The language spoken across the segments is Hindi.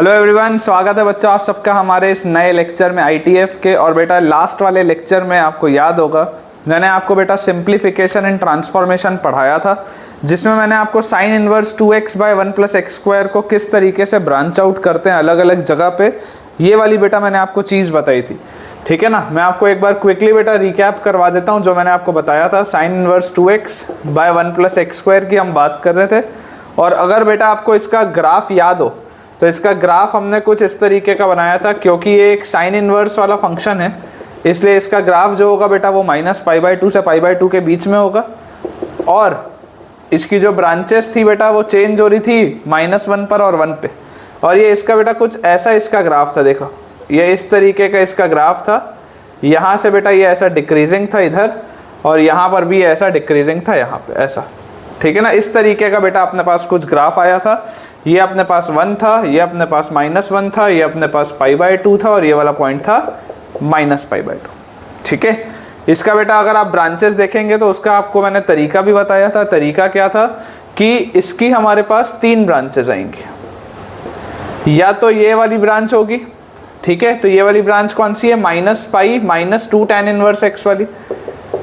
हेलो एवरीवन, स्वागत है बच्चों आप सबका हमारे इस नए लेक्चर में आईटीएफ के। और बेटा लास्ट वाले लेक्चर में आपको याद होगा मैंने आपको बेटा सिंप्लीफिकेशन एंड ट्रांसफॉर्मेशन पढ़ाया था, जिसमें मैंने आपको sine inverse 2x by 1 plus x square को किस तरीके से ब्रांच आउट करते हैं अलग अलग जगह पे, ये वाली बेटा मैंने आपको चीज़ बताई थी। ठीक है ना, मैं आपको एक बार क्विकली बेटा रिकैप करवा देता हूँ जो मैंने आपको बताया था। Sine inverse 2x by 1 plus x square की हम बात कर रहे थे। और अगर बेटा आपको इसका ग्राफ याद हो तो इसका ग्राफ हमने कुछ इस तरीके का बनाया था, क्योंकि ये एक साइन इनवर्स वाला फंक्शन है इसलिए इसका ग्राफ जो होगा बेटा वो -π/2 से π/2 के बीच में होगा। और इसकी जो ब्रांचेस थी बेटा वो चेंज हो रही थी -1 पर और 1 पे। और ये इसका बेटा कुछ ऐसा इसका ग्राफ था, देखो ये इस तरीके का इसका ग्राफ था। यहाँ से बेटा ये ऐसा डिक्रीजिंग था इधर, और यहाँ पर भी ऐसा डिक्रीजिंग था यहाँ पे ऐसा। ठीक है ना, इस तरीके का बेटा अपने पास कुछ ग्राफ आया था। ये अपने पास 1 था, ये अपने पास -1 था, ये अपने पास π/2 था और ये वाला पॉइंट था -π/2। ठीक है, इसका बेटा अगर आप ब्रांचेस देखेंगे तो उसका आपको मैंने तरीका भी बताया था। तरीका क्या था कि इसकी हमारे पास 3 ब्रांचेस आएंगी। या तो ये वाली ब्रांच होगी, ठीक है, तो ये वाली ब्रांच कौन सी है, -π/2 tan इनवर्स x वाली।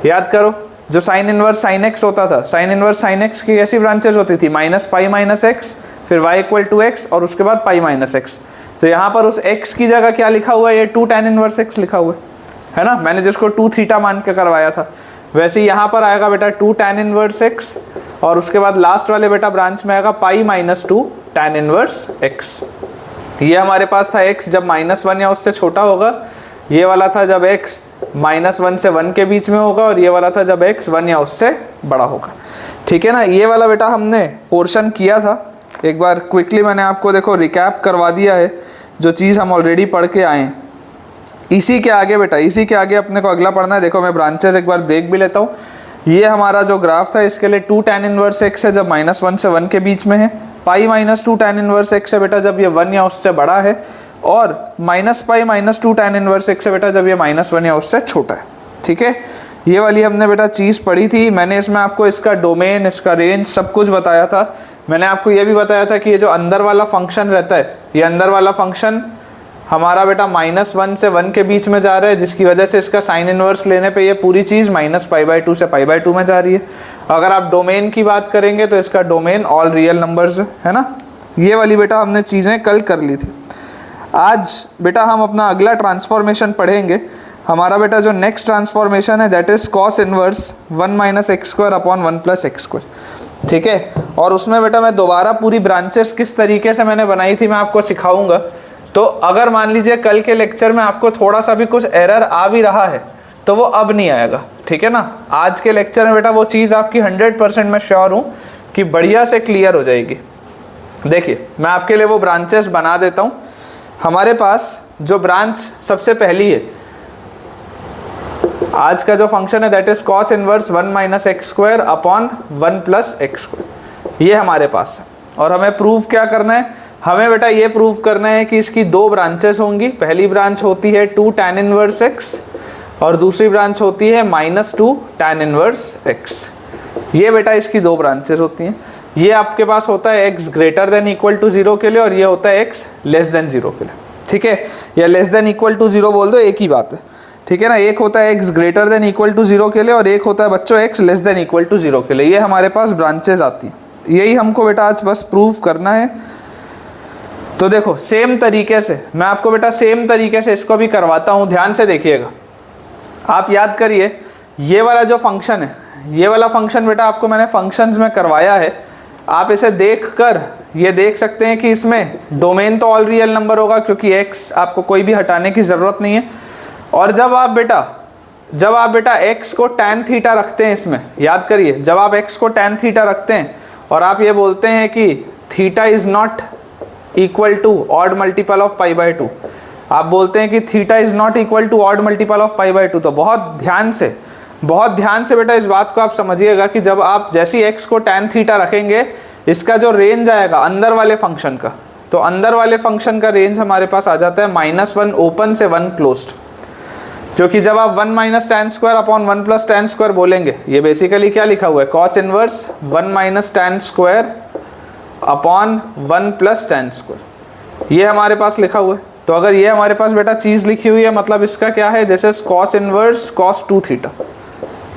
याद करो जो साइन इनवर्स साइन x होता था, साइन इनवर्स साइन x की ऐसी ब्रांचेस होती थी -π-x, फिर y = x और उसके बाद π-x। तो यहाँ पर उस x की जगह क्या लिखा हुआ है, ये 2 tan इनवर्स x लिखा हुआ है ना, मैंने जिसको 2 थीटा मान के करवाया था। वैसे यहाँ पर आएगा बेटा 2 tan इनवर्स x और उसके बाद लास्ट वाले बेटा ब्रांच में आएगा π-2 tan इनवर्स x। ये हमारे पास था x जब -1 या उससे छोटा होगा, ये वाला था जब x -1 से 1 के बीच में होगा, और ये वाला था जब x 1 या उससे बड़ा होगा। ठीक है ना, ये वाला बेटा हमने पोर्शन किया था। एक बार क्विकली मैंने आपको देखो रिकैप करवा दिया है जो चीज़ हम ऑलरेडी पढ़ के आए हैं। इसी के आगे बेटा, इसी के आगे अपने को अगला पढ़ना है। देखो मैं ब्रांचेस एक बार देख भी लेता हूँ। ये हमारा जो ग्राफ था इसके लिए 2 tan इनवर्स x है जब -1 से 1 के बीच में है, π-2 tan इनवर्स x है बेटा जब ये 1 या उससे बड़ा है, और -π-2 tan इनवर्स x है बेटा जब ये -1 या उससे छोटा है। ठीक है, ये वाली हमने बेटा चीज़ पढ़ी थी। मैंने इसमें आपको इसका डोमेन, इसका रेंज सब कुछ बताया था। मैंने आपको ये भी बताया था कि ये जो अंदर वाला फंक्शन रहता है, ये अंदर वाला फंक्शन हमारा बेटा -1 से 1 के बीच में जा रहा है, जिसकी वजह से इसका साइन इनवर्स लेने पे ये पूरी चीज़ -π/2 से π/2 में जा रही है। अगर आप डोमेन की बात करेंगे तो इसका डोमेन ऑल रियल नंबर्स है ना। ये वाली बेटा हमने चीज़ें कल कर ली थी। आज बेटा हम अपना अगला ट्रांसफॉर्मेशन पढ़ेंगे। हमारा बेटा जो नेक्स्ट ट्रांसफॉर्मेशन है that is cos inverse 1 - x² upon 1 + x²। ठीक है, और उसमें बेटा मैं दोबारा पूरी ब्रांचेस किस तरीके से मैंने बनाई थी मैं आपको सिखाऊंगा। तो अगर मान लीजिए कल के लेक्चर में आपको थोड़ा सा भी कुछ एरर आ भी रहा है तो वो अब नहीं आएगा। ठीक है ना, आज के लेक्चर में बेटा वो चीज़ आपकी 100% मैं श्योर हूँ कि बढ़िया से क्लियर हो जाएगी। देखिए मैं आपके लिए वो ब्रांचेस बना देता हूँ। हमारे पास जो ब्रांच सबसे पहली है आज का जो फंक्शन है that is cos inverse 1 - x² upon 1 + x², ये हमारे पास है। और हमें प्रूव क्या करना है, हमें बेटा ये प्रूव करना है कि इसकी 2 ब्रांचेस होंगी। पहली ब्रांच होती है 2 tan इनवर्स x और दूसरी ब्रांच होती है -2 tan इनवर्स x। ये बेटा इसकी 2 ब्रांचेस होती हैं। ये आपके पास होता है x > 0 के लिए और ये होता है x < 0 के लिए। ठीक है, या < 0 बोल दो, एक ही बात है। ठीक है ना, एक होता है x > 0 के लिए और एक होता है बच्चों x < 0 के लिए। ये हमारे पास ब्रांचेज आती हैं, यही हमको बेटा आज बस प्रूव करना है। तो देखो सेम तरीके से मैं आपको बेटा सेम तरीके से इसको भी करवाता हूँ, ध्यान से देखिएगा। आप याद करिए ये वाला जो फंक्शन है, ये वाला फंक्शन बेटा आपको मैंने फंक्शंस में करवाया है। आप इसे देखकर ये देख सकते हैं कि इसमें डोमेन तो ऑल रियल नंबर होगा क्योंकि x आपको कोई भी हटाने की ज़रूरत नहीं है। और जब आप बेटा x को tan थीटा रखते हैं, इसमें याद करिए जब आप x को tan थीटा रखते हैं और आप ये बोलते हैं कि theta is not equal to odd multiple of π/2, आप बोलते हैं कि theta is not equal to odd multiple of π/2, तो बहुत ध्यान से बेटा इस बात को आप समझिएगा कि जब आप जैसी x को tan थीटा रखेंगे इसका जो रेंज आएगा अंदर वाले फंक्शन का, तो अंदर वाले फंक्शन का रेंज हमारे पास आ जाता है -1 ओपन से 1 क्लोज्ड। क्योंकि जब आप 1 - tan² अपॉन 1 + tan² बोलेंगे, ये बेसिकली क्या लिखा हुआ है, cos inverse 1 - tan² upon 1 + tan²। ये हमारे पास लिखा हुआ है। तो अगर ये हमारे पास बेटा चीज़ लिखी हुई है मतलब इसका क्या है, this is cos inverse cos 2 theta.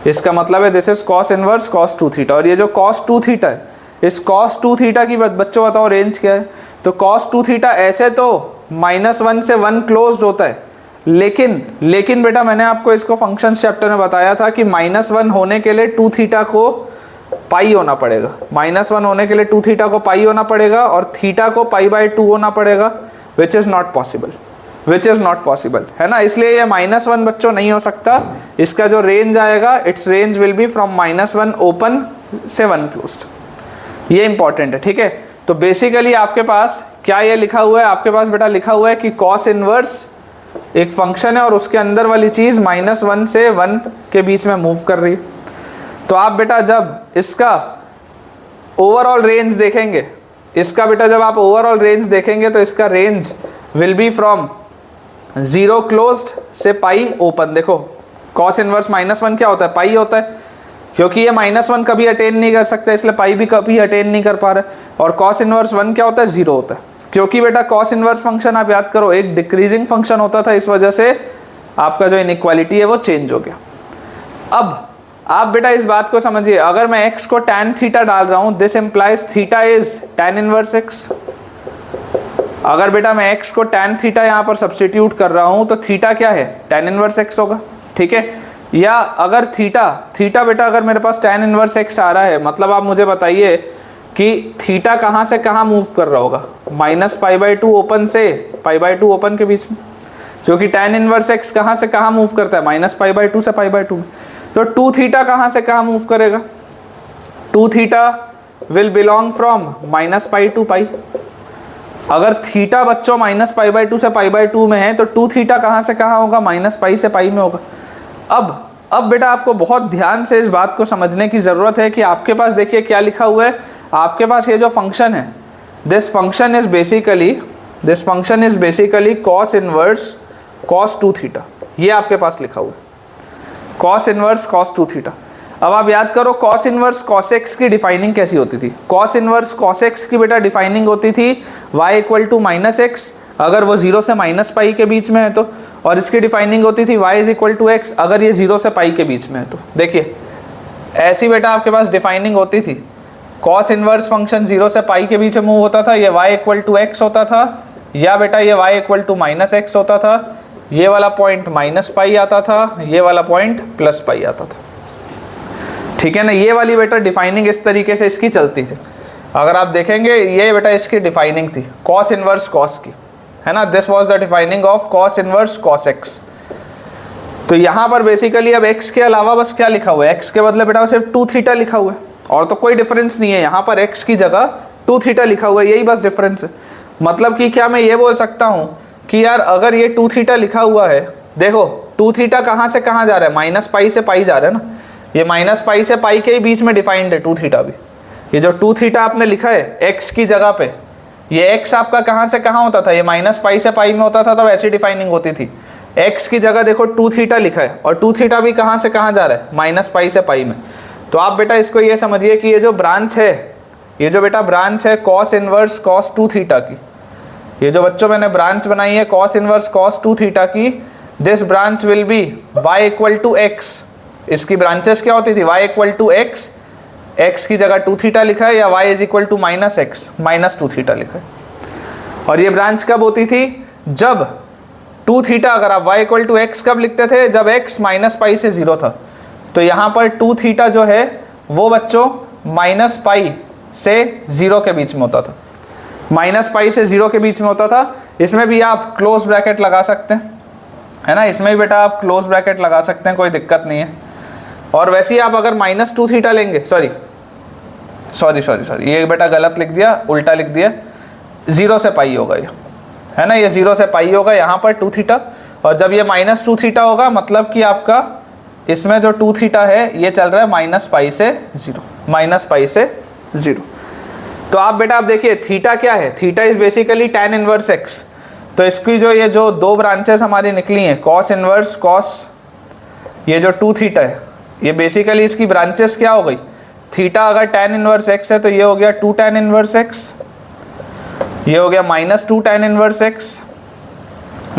इसका मतलब है this is cos inverse cos 2 theta. और ये जो कॉस 2 थीटा है, इस कॉस 2 थीटा की बच्चों बताओ रेंज क्या है। तो कॉस 2 थीटा ऐसे तो -1 से 1 क्लोज्ड होता है, लेकिन बेटा मैंने आपको इसको फंक्शन चैप्टर में बताया था कि -1 होने के लिए 2 थीटा को पाई होना पड़ेगा। -1 होने के लिए 2 थीटा को पाई होना पड़ेगा और थीटा को π/2 होना पड़ेगा, विच इज़ नॉट पॉसिबल, है ना। इसलिए ये -1 बच्चों नहीं हो सकता। इसका जो रेंज आएगा, it's range will be from -1 open से 1 क्लोज्ड। ये इंपॉर्टेंट है, ठीक है। तो बेसिकली आपके पास क्या ये लिखा हुआ है, आपके पास बेटा लिखा हुआ है कि कॉस इनवर्स एक फंक्शन है और उसके अंदर वाली चीज़ -1 से 1 के बीच में मूव कर रही है। तो आप बेटा जब इसका ओवरऑल रेंज देखेंगे, तो इसका range will be from 0 closed से पाई ओपन। देखो कॉस इनवर्स -1 क्या होता है, पाई होता है, क्योंकि ये -1 कभी अटेन नहीं कर सकता, इसलिए पाई भी कभी अटेन नहीं कर पा रहा। और कॉस इनवर्स 1 क्या होता है, 0 होता है, क्योंकि बेटा कॉस इनवर्स फंक्शन आप याद करो एक डिक्रीजिंग फंक्शन होता था, इस वजह से आपका जो इनइक्वालिटी है वो चेंज हो गया। अब आप बेटा इस बात को समझिए, अगर मैं x को tan थीटा डाल रहा हूं, this implies theta is tan inverse x। अगर बेटा मैं x को tan थीटा यहां पर सब्स्टिट्यूट कर रहा हूं तो थीटा क्या है, tan इनवर्स x होगा, ठीक है। या अगर थीटा बेटा अगर मेरे पास tan इनवर्स x आ रहा है, मतलब आप मुझे बताइए कि थीटा कहां से कहां मूव कर रहा होगा, -π/2 ओपन से π/2 ओपन के बीच में, क्योंकि tan इनवर्स x कहां से कहां मूव करता है, -π/2 से π/2 में। तो 2 थीटा कहां से कहां मूव करेगा, 2 theta will belong from -π to π। अगर थीटा बच्चों -π/2 से π/2 में है तो 2 थीटा कहां से कहां होगा, -π से π में होगा। अब बेटा आपको बहुत ध्यान से इस बात को समझने की ज़रूरत है कि आपके पास देखिए क्या लिखा हुआ है। आपके पास ये जो फंक्शन है, this function is basically cos inverse cos 2 theta. ये आपके पास लिखा हुआ है कॉस इनवर्स कॉस 2 थीटा। अब आप याद करो कॉस इनवर्स कॉस एक्स की डिफाइनिंग कैसी होती थी। कॉस इनवर्स कॉस एक्स की बेटा डिफाइनिंग होती थी y इक्वल टू -x, अगर वो 0 से -π के बीच में है तो, और इसकी डिफाइनिंग होती थी y is equal to x, अगर ये 0 से π के बीच में है तो। देखिए ऐसी बेटा आपके पास डिफाइनिंग होती थी। कॉस इनवर्स फंक्शन 0 से π के बीच में मूव होता था, ये y इक्वल टू x होता था, या बेटा ये y इक्वल टू -x होता था, ये वाला पॉइंट -π आता था, ये वाला पॉइंट +π आता था, ठीक है ना। ये वाली बेटा डिफाइनिंग इस तरीके से इसकी चलती थी। अगर आप देखेंगे ये बेटा इसकी डिफाइनिंग थी कॉस इनवर्स कॉस की, है ना। This was the defining of cos inverse cos x. तो यहाँ पर बेसिकली अब x के अलावा बस क्या लिखा हुआ है, x के बदले बेटा सिर्फ 2 थीटा लिखा हुआ है और तो कोई डिफरेंस नहीं है। यहाँ पर x की जगह 2 थीटा लिखा हुआ है, यही बस डिफरेंस है। मतलब कि क्या मैं ये बोल सकता हूँ कि यार अगर ये 2 थीटा लिखा हुआ है, देखो 2 थीटा कहाँ से कहाँ जा रहा है, -π से π जा रहा है ना। ये -π से π के ही बीच में डिफाइंड है 2 थीटा भी। ये जो 2 थीटा आपने लिखा है x की जगह पे, ये x आपका कहाँ से कहाँ होता था, ये -π से π में होता था, तब ऐसी डिफाइनिंग होती थी। x की जगह देखो 2 थीटा लिखा है और 2 थीटा भी कहाँ से कहाँ जा रहा है, -π से π में। तो आप बेटा इसको ये समझिए कि ये जो ब्रांच है, ये जो बेटा ब्रांच है कॉस इनवर्स कॉस 2 थीटा की, ये जो बच्चों मैंने ब्रांच बनाई है कॉस इनवर्स कॉस 2 थीटा की, this branch will be y equal to x। इसकी ब्रांचेस क्या होती थी, y equal to x, x की जगह 2 थीटा लिखा है, या y is equal to -x -2 theta लिखा है। और ये ब्रांच कब होती थी, जब 2 थीटा, अगर आप y इक्वल टू x कब लिखते थे, जब x -π से 0 था। तो यहाँ पर 2 थीटा जो है वो बच्चों -π से 0 के बीच में होता था, -π से 0 के बीच में होता था। इसमें भी आप क्लोज ब्रैकेट लगा सकते हैं, है ना। इसमें भी बेटा आप क्लोज ब्रैकेट लगा सकते हैं, कोई दिक्कत नहीं है। और वैसे ही आप अगर -2 थीटा लेंगे, सॉरी ये बेटा गलत लिख दिया, उल्टा लिख दिया, 0 से π होगा ये, है ना। ये 0 से π होगा यहाँ पर 2 थीटा, और जब ये -2 थीटा होगा मतलब कि आपका इसमें जो 2 थीटा है ये चल रहा है -π से 0। तो आप बेटा आप देखिए थीटा क्या है, theta is basically tan inverse x। तो इसकी जो ये जो 2 ब्रांचेस हमारी निकली हैं, कॉस इनवर्स कॉस, ये जो 2 थीटा है, ये बेसिकली इसकी ब्रांचेस क्या हो गई, थीटा अगर tan इनवर्स x है तो ये हो गया 2 tan इनवर्स x, ये हो गया -2 tan इनवर्स x।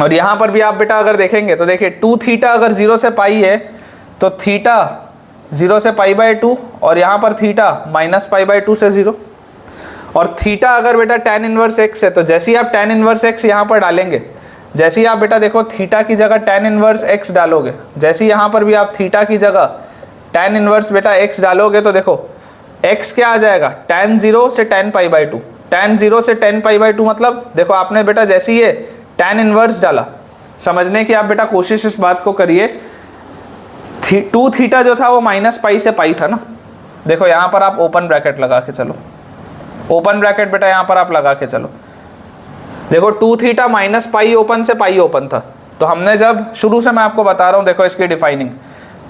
और यहाँ पर भी आप बेटा अगर देखेंगे तो देखिए 2 थीटा अगर 0 से पाई है तो थीटा 0 से π/2 और यहाँ पर थीटा -π/2 से 0। और थीटा अगर बेटा tan इनवर्स x है तो जैसे ही आप tan इनवर्स x यहाँ पर डालेंगे, जैसे ही आप बेटा देखो थीटा की जगह tan इनवर्स x डालोगे, जैसे ही यहाँ पर भी आप थीटा की जगह tan इनवर्स बेटा x डालोगे तो देखो x क्या आ जाएगा, tan 0 से tan π/2। tan 0 से tan π/2 मतलब देखो आपने बेटा जैसे ही ये tan इनवर्स डाला, समझने की आप बेटा कोशिश इस बात को करिए, 2 थीटा जो था वो -π से π था ना। देखो यहाँ पर आप ओपन ब्रैकेट लगा के चलो, ओपन ब्रैकेट बेटा यहाँ पर आप लगा के चलो। देखो 2 थीटा -π ओपन से π ओपन था, तो हमने जब शुरू से मैं आपको बता रहा हूँ, देखो इसकी डिफाइनिंग,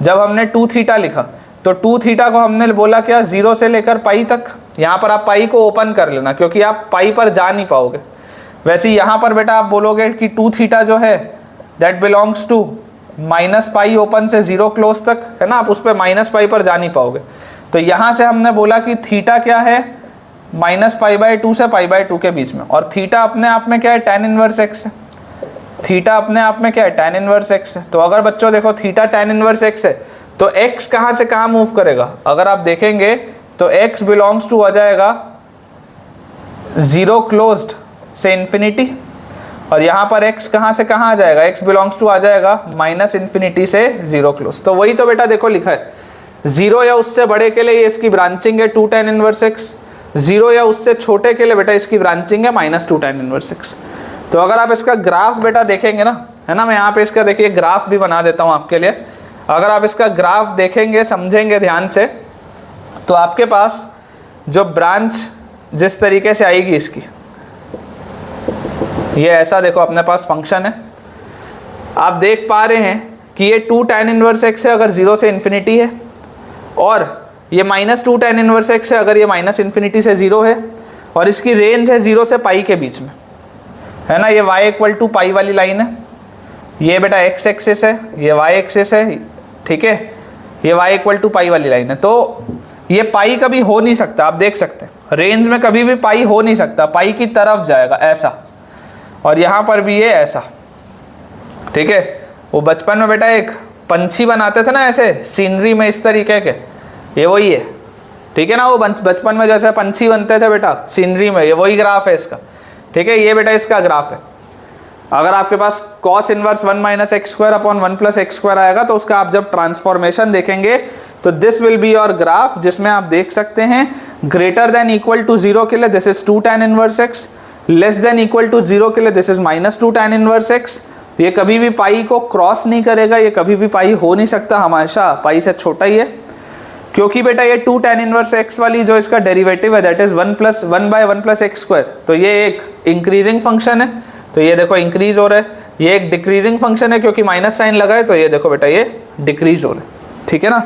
जब हमने 2 थीटा लिखा तो 2 थीटा को हमने बोला क्या, 0 से लेकर π तक। यहाँ पर आप π को ओपन कर लेना क्योंकि आप π पर जा नहीं पाओगे। वैसे यहाँ पर बेटा आप बोलोगे कि 2 थीटा जो है दैट बिलोंग्स टू -π ओपन से 0 क्लोज तक, है ना, आप उस पर -π पर जा नहीं पाओगे। तो यहाँ से हमने बोला कि थीटा क्या है, -π/2 से π/2 के बीच में। और थीटा अपने आप में क्या है, tan इनवर्स x है। थीटा अपने आप में क्या है, tan इनवर्स x है। तो अगर बच्चों देखो थीटा tan इनवर्स x है तो x कहाँ से कहाँ मूव करेगा, अगर आप देखेंगे तो x बिलोंग्स टू आ जाएगा 0 क्लोज्ड से इन्फिनिटी, और यहाँ पर x कहाँ से कहाँ आ जाएगा, x बिलोंग्स टू आ जाएगा -∞ से 0 क्लोज। तो वही तो बेटा देखो लिखा है, 0 या उससे बड़े के लिए ये इसकी ब्रांचिंग है 2 tan इनवर्स x, 0 या उससे छोटे के लिए बेटा इसकी ब्रांचिंग है -2 tan इनवर्स x। तो अगर आप इसका ग्राफ बेटा देखेंगे ना, है ना, मैं यहाँ पे इसका देखिए ग्राफ भी बना देता हूँ आपके लिए। अगर आप इसका ग्राफ देखेंगे, समझेंगे ध्यान से, तो आपके पास जो ब्रांच जिस तरीके से आएगी इसकी, ये ऐसा देखो अपने पास फंक्शन है, आप देख पा रहे हैं कि ये 2 tan इनवर्स x है अगर 0 से इन्फिनिटी है, और ये -2 tan इनवर्स x है अगर ये -∞ से 0 है, और इसकी रेंज है 0 से π के बीच में, है ना। ये y = π वाली लाइन है, ये बेटा x एक्सिस है, ये y एक्सिस है, ठीक है, ये y = π वाली लाइन है। तो ये पाई कभी हो नहीं सकता, आप देख सकते हैं रेंज में कभी भी पाई हो नहीं सकता, पाई की तरफ जाएगा ऐसा, और यहाँ पर भी ये ऐसा, ठीक है। वो बचपन में बेटा एक पंछी बनाते थे ना ऐसे सीनरी में इस तरीके के, ये वही है, ठीक है ना। वो बचपन में जैसे पंछी बनते थे बेटा सीनरी में, ये वही ग्राफ है इसका, ठीक है। ये बेटा इसका ग्राफ है। अगर आपके पास cos inverse 1 - x² upon 1 + x² आएगा तो उसका आप जब ट्रांसफॉर्मेशन देखेंगे तो this will be your graph, जिसमें आप देख सकते हैं ग्रेटर देन इक्वल टू 0 के लिए this is 2 tan inverse x, less than equal to 0 के लिए this is -2 tan inverse x। ये कभी भी पाई को क्रॉस नहीं करेगा, ये कभी भी पाई हो नहीं सकता, हमेशा पाई से छोटा ही है, क्योंकि बेटा ये 2 tan इनवर्स x वाली जो इसका डेरिवेटिव है दैट इज 1 + 1 + x², तो ये एक इंक्रीजिंग फंक्शन है, तो ये देखो इंक्रीज हो रहा है। ये एक डिक्रीजिंग फंक्शन है क्योंकि माइनस साइन लगा है, तो ये देखो बेटा ये डिक्रीज हो रहा है, ठीक है ना।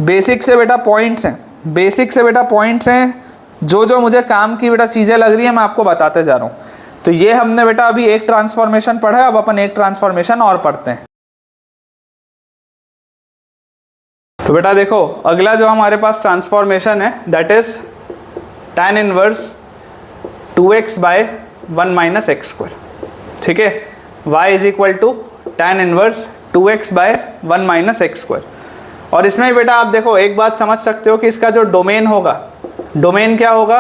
बेसिक से बेटा पॉइंट्स हैं, बेसिक से बेटा पॉइंट्स हैं, जो मुझे काम की बेटा चीज़ें लग रही है मैं आपको बताते जा रहा हूँ। तो ये हमने बेटा अभी एक ट्रांसफॉर्मेशन पढ़ा है, अब अपन एक ट्रांसफॉर्मेशन और पढ़ते हैं। तो बेटा देखो अगला जो हमारे पास ट्रांसफॉर्मेशन है that is tan inverse 2x / 1 - x², ठीक है। y = tan inverse 2x / 1 - x²। और इसमें बेटा आप देखो एक बात समझ सकते हो कि इसका जो डोमेन होगा, डोमेन क्या होगा,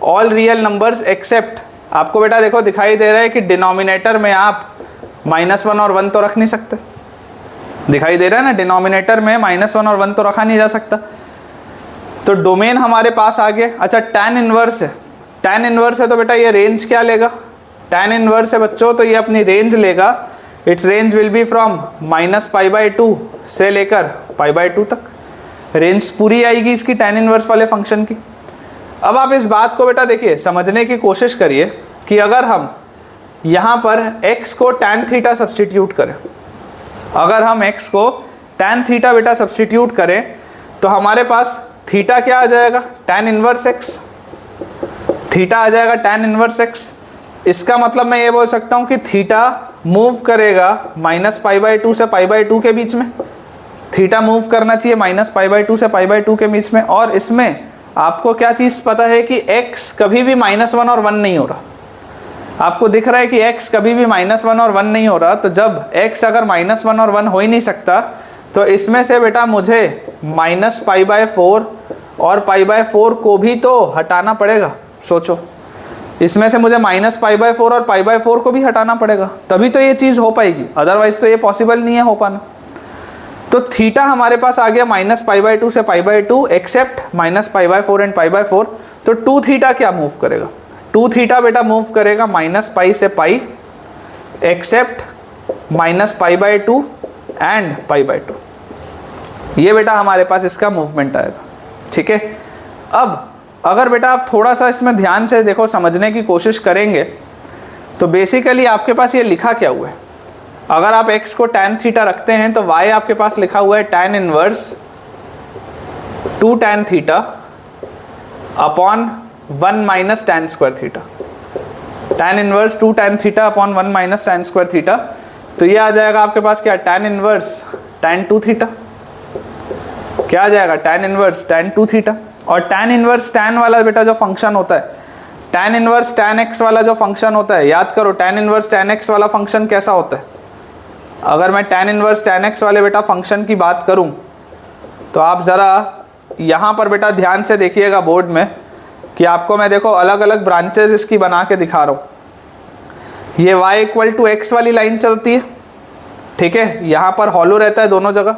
ऑल रियल नंबर्स एक्सेप्ट, आपको बेटा देखो दिखाई दे रहा है कि डिनोमिनेटर में आप -1 और 1 तो रख नहीं सकते, दिखाई दे रहा है ना, डिनोमिनेटर में -1 और 1 तो रखा नहीं जा सकता। तो डोमेन हमारे पास आ गया। अच्छा tan इनवर्स है, tan इनवर्स है तो बेटा ये रेंज क्या लेगा, tan इनवर्स है बच्चों तो ये अपनी रेंज लेगा, its range will be from -π/2 से लेकर π/2 तक, रेंज पूरी आएगी इसकी tan इनवर्स वाले फंक्शन की। अब आप इस बात को बेटा देखिए समझने की कोशिश करिए कि अगर हम यहाँ पर x को tan थीटा सब्सटीट्यूट करें, अगर हम x को tan थीटा बेटा सब्सटीट्यूट करें तो हमारे पास थीटा क्या आ जाएगा, tan इनवर्स x, थीटा आ जाएगा tan इनवर्स x। इसका मतलब मैं ये बोल सकता हूँ कि थीटा मूव करेगा -π/2 से π/2 के बीच में, थीटा मूव करना चाहिए -π/2 से π/2 के बीच में। और इसमें आपको क्या चीज़ पता है कि x कभी भी -1 और 1 नहीं हो रहा, आपको दिख रहा है कि x कभी भी -1 और 1 नहीं हो रहा, तो जब x अगर -1 और 1 हो ही नहीं सकता तो इसमें से बेटा मुझे -π/4 और π/4 को भी तो हटाना पड़ेगा। सोचो, इसमें से मुझे -π/4 और π/4 को भी हटाना पड़ेगा, तभी तो ये चीज़ हो पाएगी, अदरवाइज तो ये पॉसिबल नहीं है हो पाना। तो थीटा हमारे पास आ गया -π/2 से π/2 एक्सेप्ट -π/4 एंड π/4। तो 2 थीटा क्या मूव करेगा? 2 थीटा बेटा मूव करेगा -π से π एक्सेप्ट -π/2 एंड π/2। ये बेटा हमारे पास इसका मूवमेंट आएगा, ठीक है। अब अगर बेटा आप थोड़ा सा इसमें ध्यान से देखो, समझने की कोशिश करेंगे, तो बेसिकली आपके पास ये लिखा क्या हुआ है। अगर आप x को tan थीटा रखते हैं तो y आपके पास लिखा हुआ है tan inverse 2 tan theta upon 1 minus tan square theta. tan inverse 2 tan theta upon 1 minus tan square theta, तो ये आ जाएगा आपके पास क्या, tan इनवर्स tan 2 थीटा। क्या आ जाएगा? tan inverse tan 2 theta. और tan इनवर्स tan वाला बेटा जो फंक्शन होता है, tan इनवर्स tan x वाला जो फंक्शन होता है, याद करो tan इनवर्स tan x वाला फंक्शन कैसा होता है। अगर मैं tan इनवर्स tan x वाले बेटा फंक्शन की बात करूं तो आप ज़रा यहाँ पर बेटा ध्यान से देखिएगा बोर्ड में कि आपको मैं देखो अलग अलग ब्रांचेस इसकी बना के दिखा रहा हूँ। ये y = x वाली लाइन चलती है, ठीक है, यहाँ पर हॉलो रहता है दोनों जगह।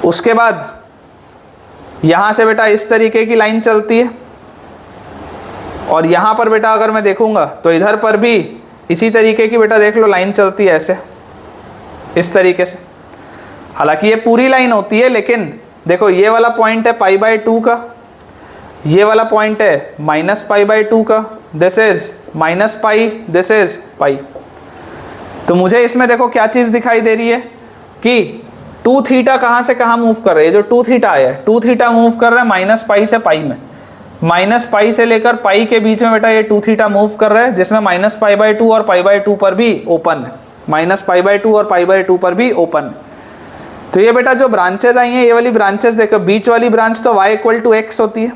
उसके बाद यहाँ से बेटा इस तरीके की लाइन चलती है, और यहाँ पर बेटा अगर मैं देखूँगा तो इधर पर भी इसी तरीके की बेटा देख लो लाइन चलती है, ऐसे इस तरीके से। हालांकि ये पूरी लाइन होती है, लेकिन देखो ये वाला पॉइंट है π/2 का, ये वाला पॉइंट है -π/2 का, दिस इज -π, दिस इज π। तो मुझे इसमें देखो क्या चीज़ दिखाई दे रही है कि 2 थीटा कहाँ से कहाँ मूव कर रहे हैं। जो 2 थीटा है, 2 थीटा मूव कर रहा है -π से π में, -π से लेकर π के बीच में बेटा ये 2 थीटा मूव कर रहा है, जिसमें -π/2 और π/2 पर भी ओपन है, -π/2 और π/2 पर भी ओपन है। तो ये बेटा जो ब्रांचेस आई हैं, ये वाली ब्रांचेस देखो, बीच वाली ब्रांच तो y = x होती है।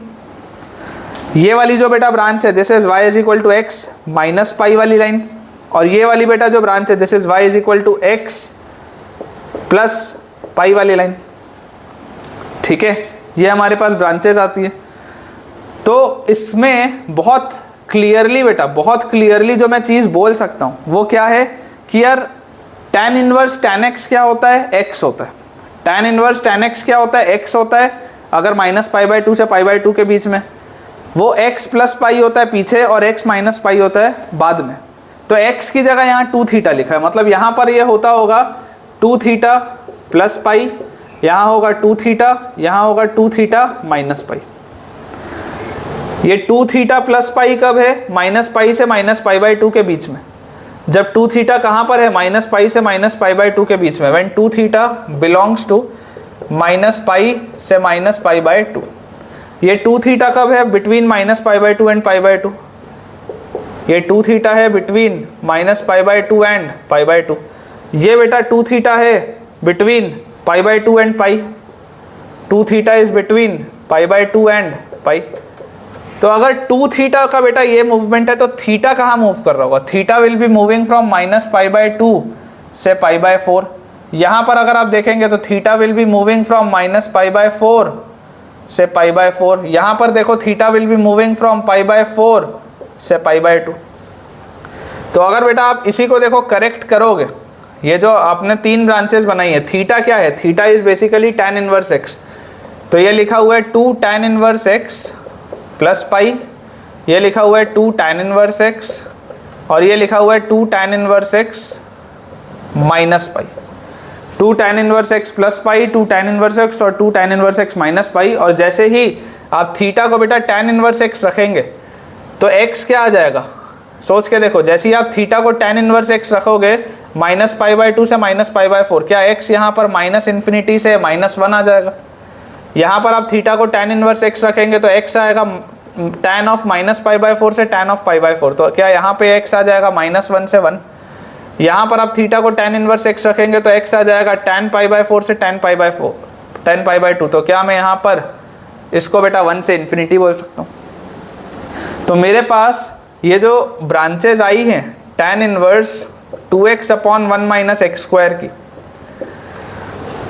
ये वाली जो बेटा ब्रांच है, दिस इज y = x -π वाली लाइन, और ये वाली बेटा जो ब्रांच है, this is y = x plus π वाली लाइन, ठीक है। ये हमारे पास ब्रांचेस आती है। तो इसमें बहुत क्लियरली बेटा, बहुत क्लियरली जो मैं चीज़ बोल सकता हूँ वो क्या है कि यार tan इनवर्स tan x क्या होता है, x होता है। tan इनवर्स tan x क्या होता है, x होता है। अगर -π/2 से π/2 के बीच में, वो x + π होता है पीछे और x - π होता है बाद में। तो x की जगह यहाँ 2 थीटा लिखा है, मतलब यहाँ पर ये होता होगा 2 थीटा + π, यहाँ होगा 2 थीटा, यहाँ होगा 2 थीटा - π। ये 2 थीटा + π कब है? -π से -π/2 के बीच में। जब 2 थीटा कहाँ पर है? -π से -π/2 के बीच में। व्हेन 2 थीटा बिलोंग्स टू -π से -π/2। ये 2 थीटा कब है? Between -π/2 and π/2। ये 2 थीटा है बिटवीन -π/2 एंड π/2। ये बेटा 2 थीटा है between π/2 and π। 2 theta is between π/2 and π। तो अगर 2 थीटा का बेटा ये मूवमेंट है, तो थीटा कहाँ मूव कर रहा होगा? Theta will be moving from -π/2 से π/4। यहाँ पर अगर आप देखेंगे तो theta will be moving from -π/4 से π/4। यहाँ पर देखो theta will be moving from π/4 से π/2। तो अगर बेटा आप इसी को देखो करेक्ट करोगे, ये जो आपने 3 ब्रांचेस बनाई है, थीटा क्या है? Theta is basically tan inverse x। तो ये लिखा हुआ है 2 tan इनवर्स x प्लस π, ये लिखा हुआ है 2 tan इनवर्स x, और ये लिखा हुआ है 2 tan inverse x minus π। 2 tan inverse x plus π, 2 tan inverse x और 2 tan इनवर्स x माइनस π। और जैसे ही आप थीटा को बेटा tan इनवर्स x रखेंगे तो x क्या आ जाएगा? सोच के देखो, जैसे ही आप थीटा को tan इनवर्स x रखोगे -π/2 से -π/4, क्या x यहाँ पर -∞ से -1 आ जाएगा? यहाँ पर आप थीटा को tan इनवर्स x रखेंगे तो x आएगा tan ऑफ -π/4 से tan ऑफ π/4। तो क्या यहाँ पे x आ जाएगा -1 से 1। यहाँ पर आप थीटा को tan इनवर्स x रखेंगे तो x आ जाएगा tan π/4 से tan π/2। तो क्या मैं यहाँ पर इसको बेटा 1 से इन्फिनिटी बोल सकता हूँ? तो मेरे पास ये जो ब्रांचेज आई हैं tan inverse 2x upon 1 minus x square की,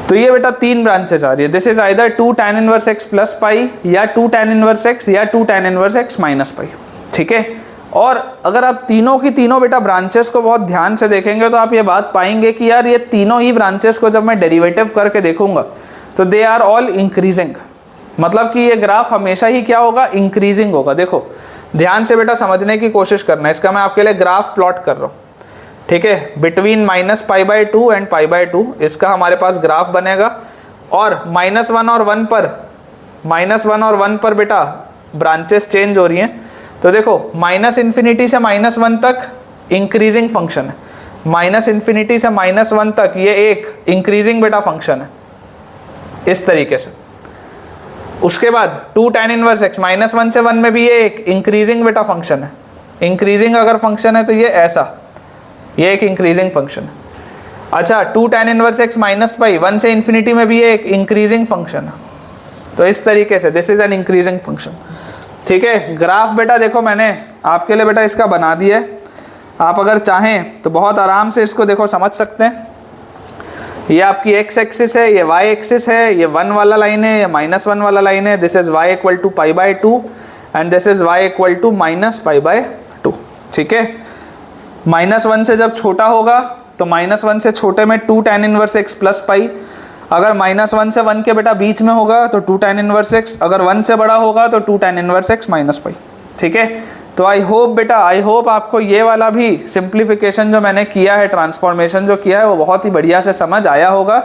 तो ये बेटा 3 ब्रांचेज आ रही है। This is either 2 tan inverse x plus pi या 2 tan इनवर्स x या 2 tan inverse x minus pi, ठीक है। और अगर आप तीनों की तीनों बेटा ब्रांचेस को बहुत ध्यान से देखेंगे तो आप ये बात पाएंगे कि यार ये तीनों ही ब्रांचेस को जब मैं डेरिवेटिव करके देखूंगा तो दे आर ऑल इंक्रीजिंग, मतलब कि ये ग्राफ हमेशा ही क्या होगा, इंक्रीजिंग होगा। देखो ध्यान से बेटा समझने की कोशिश करना है, इसका मैं आपके लिए ग्राफ प्लॉट कर रहा हूँ, ठीक है। बिटवीन -π/2 एंड π/2 इसका हमारे पास ग्राफ बनेगा, और -1 और 1 पर बेटा ब्रांचेस चेंज हो रही हैं। तो देखो -∞ से -1 तक इंक्रीजिंग फंक्शन है, -∞ से -1 तक ये एक इंक्रीजिंग बेटा फंक्शन है इस तरीके से। उसके बाद 2 tan इनवर्स x -1 से 1 में भी ये एक इंक्रीजिंग बेटा फंक्शन है। इंक्रीजिंग अगर फंक्शन है तो ये ऐसा, ये एक इंक्रीजिंग फंक्शन है। अच्छा 2 tan inverse x minus pi 1 से इन्फिनिटी में भी ये एक इंक्रीजिंग फंक्शन है। तो इस तरीके से this is an increasing function, ठीक है। ग्राफ बेटा देखो मैंने आपके लिए बेटा इसका बना दिया है, आप अगर चाहें तो बहुत आराम से इसको देखो समझ सकते हैं। ये आपकी x एक्सिस है, ये y एक्सिस है, ये 1 वाला लाइन है, ये -1 वाला लाइन है। This is y equal to π/2 and this is y equal to -π/2, ठीक है। -1 से जब छोटा होगा तो -1 से छोटे में 2 tan inverse x plus pi, अगर -1 से 1 के बेटा बीच में होगा तो 2 tan इनवर्स x, अगर 1 से बड़ा होगा तो 2 tan inverse x minus pi, ठीक है। तो आई होप आपको ये वाला भी सिंप्लीफिकेशन जो मैंने किया है, ट्रांसफॉर्मेशन जो किया है, वो बहुत ही बढ़िया से समझ आया होगा।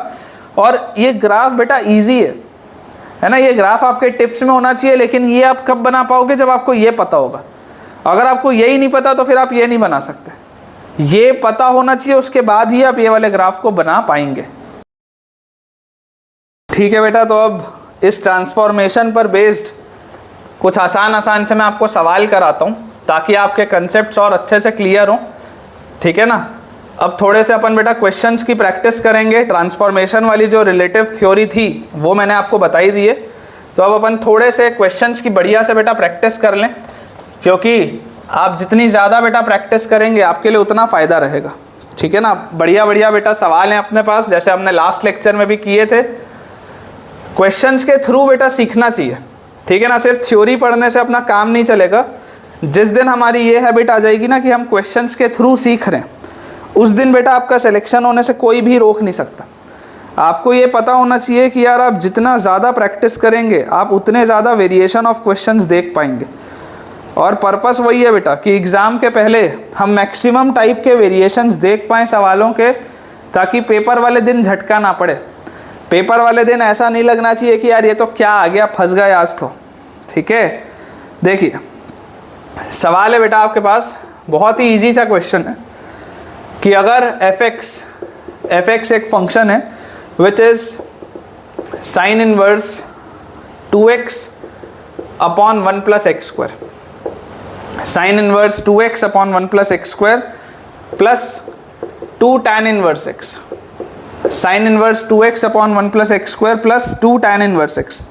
और ये ग्राफ बेटा ईजी है ना, ये ग्राफ आपके टिप्स में होना चाहिए, लेकिन ये आप कब बना पाओगे, जब आपको ये पता होगा। अगर आपको यही नहीं पता तो फिर आप ये नहीं बना सकते, ये पता होना चाहिए, उसके बाद ही आप ये वाले ग्राफ को बना पाएंगे, ठीक है बेटा। तो अब इस ट्रांसफॉर्मेशन पर बेस्ड कुछ आसान से मैं आपको सवाल कराता हूँ ताकि आपके कंसेप्ट्स और अच्छे से क्लियर हों, ठीक है ना। अब थोड़े से अपन बेटा क्वेश्चंस की प्रैक्टिस करेंगे। ट्रांसफॉर्मेशन वाली जो रिलेटिव थ्योरी थी वो मैंने आपको बताई दी है, तो अब अपन थोड़े से क्वेश्चंस की बढ़िया से बेटा प्रैक्टिस कर लें, क्योंकि आप जितनी ज़्यादा बेटा प्रैक्टिस करेंगे आपके लिए उतना फ़ायदा रहेगा, ठीक है ना। बढ़िया बेटा सवाल हैं अपने पास, जैसे हमने लास्ट लेक्चर में भी किए थे। क्वेश्चंस के थ्रू बेटा सीखना चाहिए, ठीक है ना। सिर्फ थ्योरी पढ़ने से अपना काम नहीं चलेगा। जिस दिन हमारी ये हैबिट आ जाएगी ना कि हम क्वेश्चंस के थ्रू सीख रहे हैं, उस दिन बेटा आपका सिलेक्शन होने से कोई भी रोक नहीं सकता। आपको ये पता होना चाहिए कि यार आप जितना ज़्यादा प्रैक्टिस करेंगे आप उतने ज़्यादा वेरिएशन ऑफ क्वेश्चंस देख पाएंगे। और पर्पस वही है बेटा कि एग्ज़ाम के पहले हम मैक्सिमम टाइप के वेरिएशंस देख पाएँ सवालों के, ताकि पेपर वाले दिन झटका ना पड़े। पेपर वाले दिन ऐसा नहीं लगना चाहिए कि यार ये तो क्या आ गया, फंस गए आज तो, ठीक है। देखिए सवाल है बेटा आपके पास, बहुत ही इजी सा क्वेश्चन है कि अगर f(x) एक फंक्शन है which is sine inverse 2x upon 1 plus x square, sine inverse 2x upon 1 plus x square plus 2 tan inverse x, sine inverse 2x upon 1 plus x square plus 2 tan inverse x।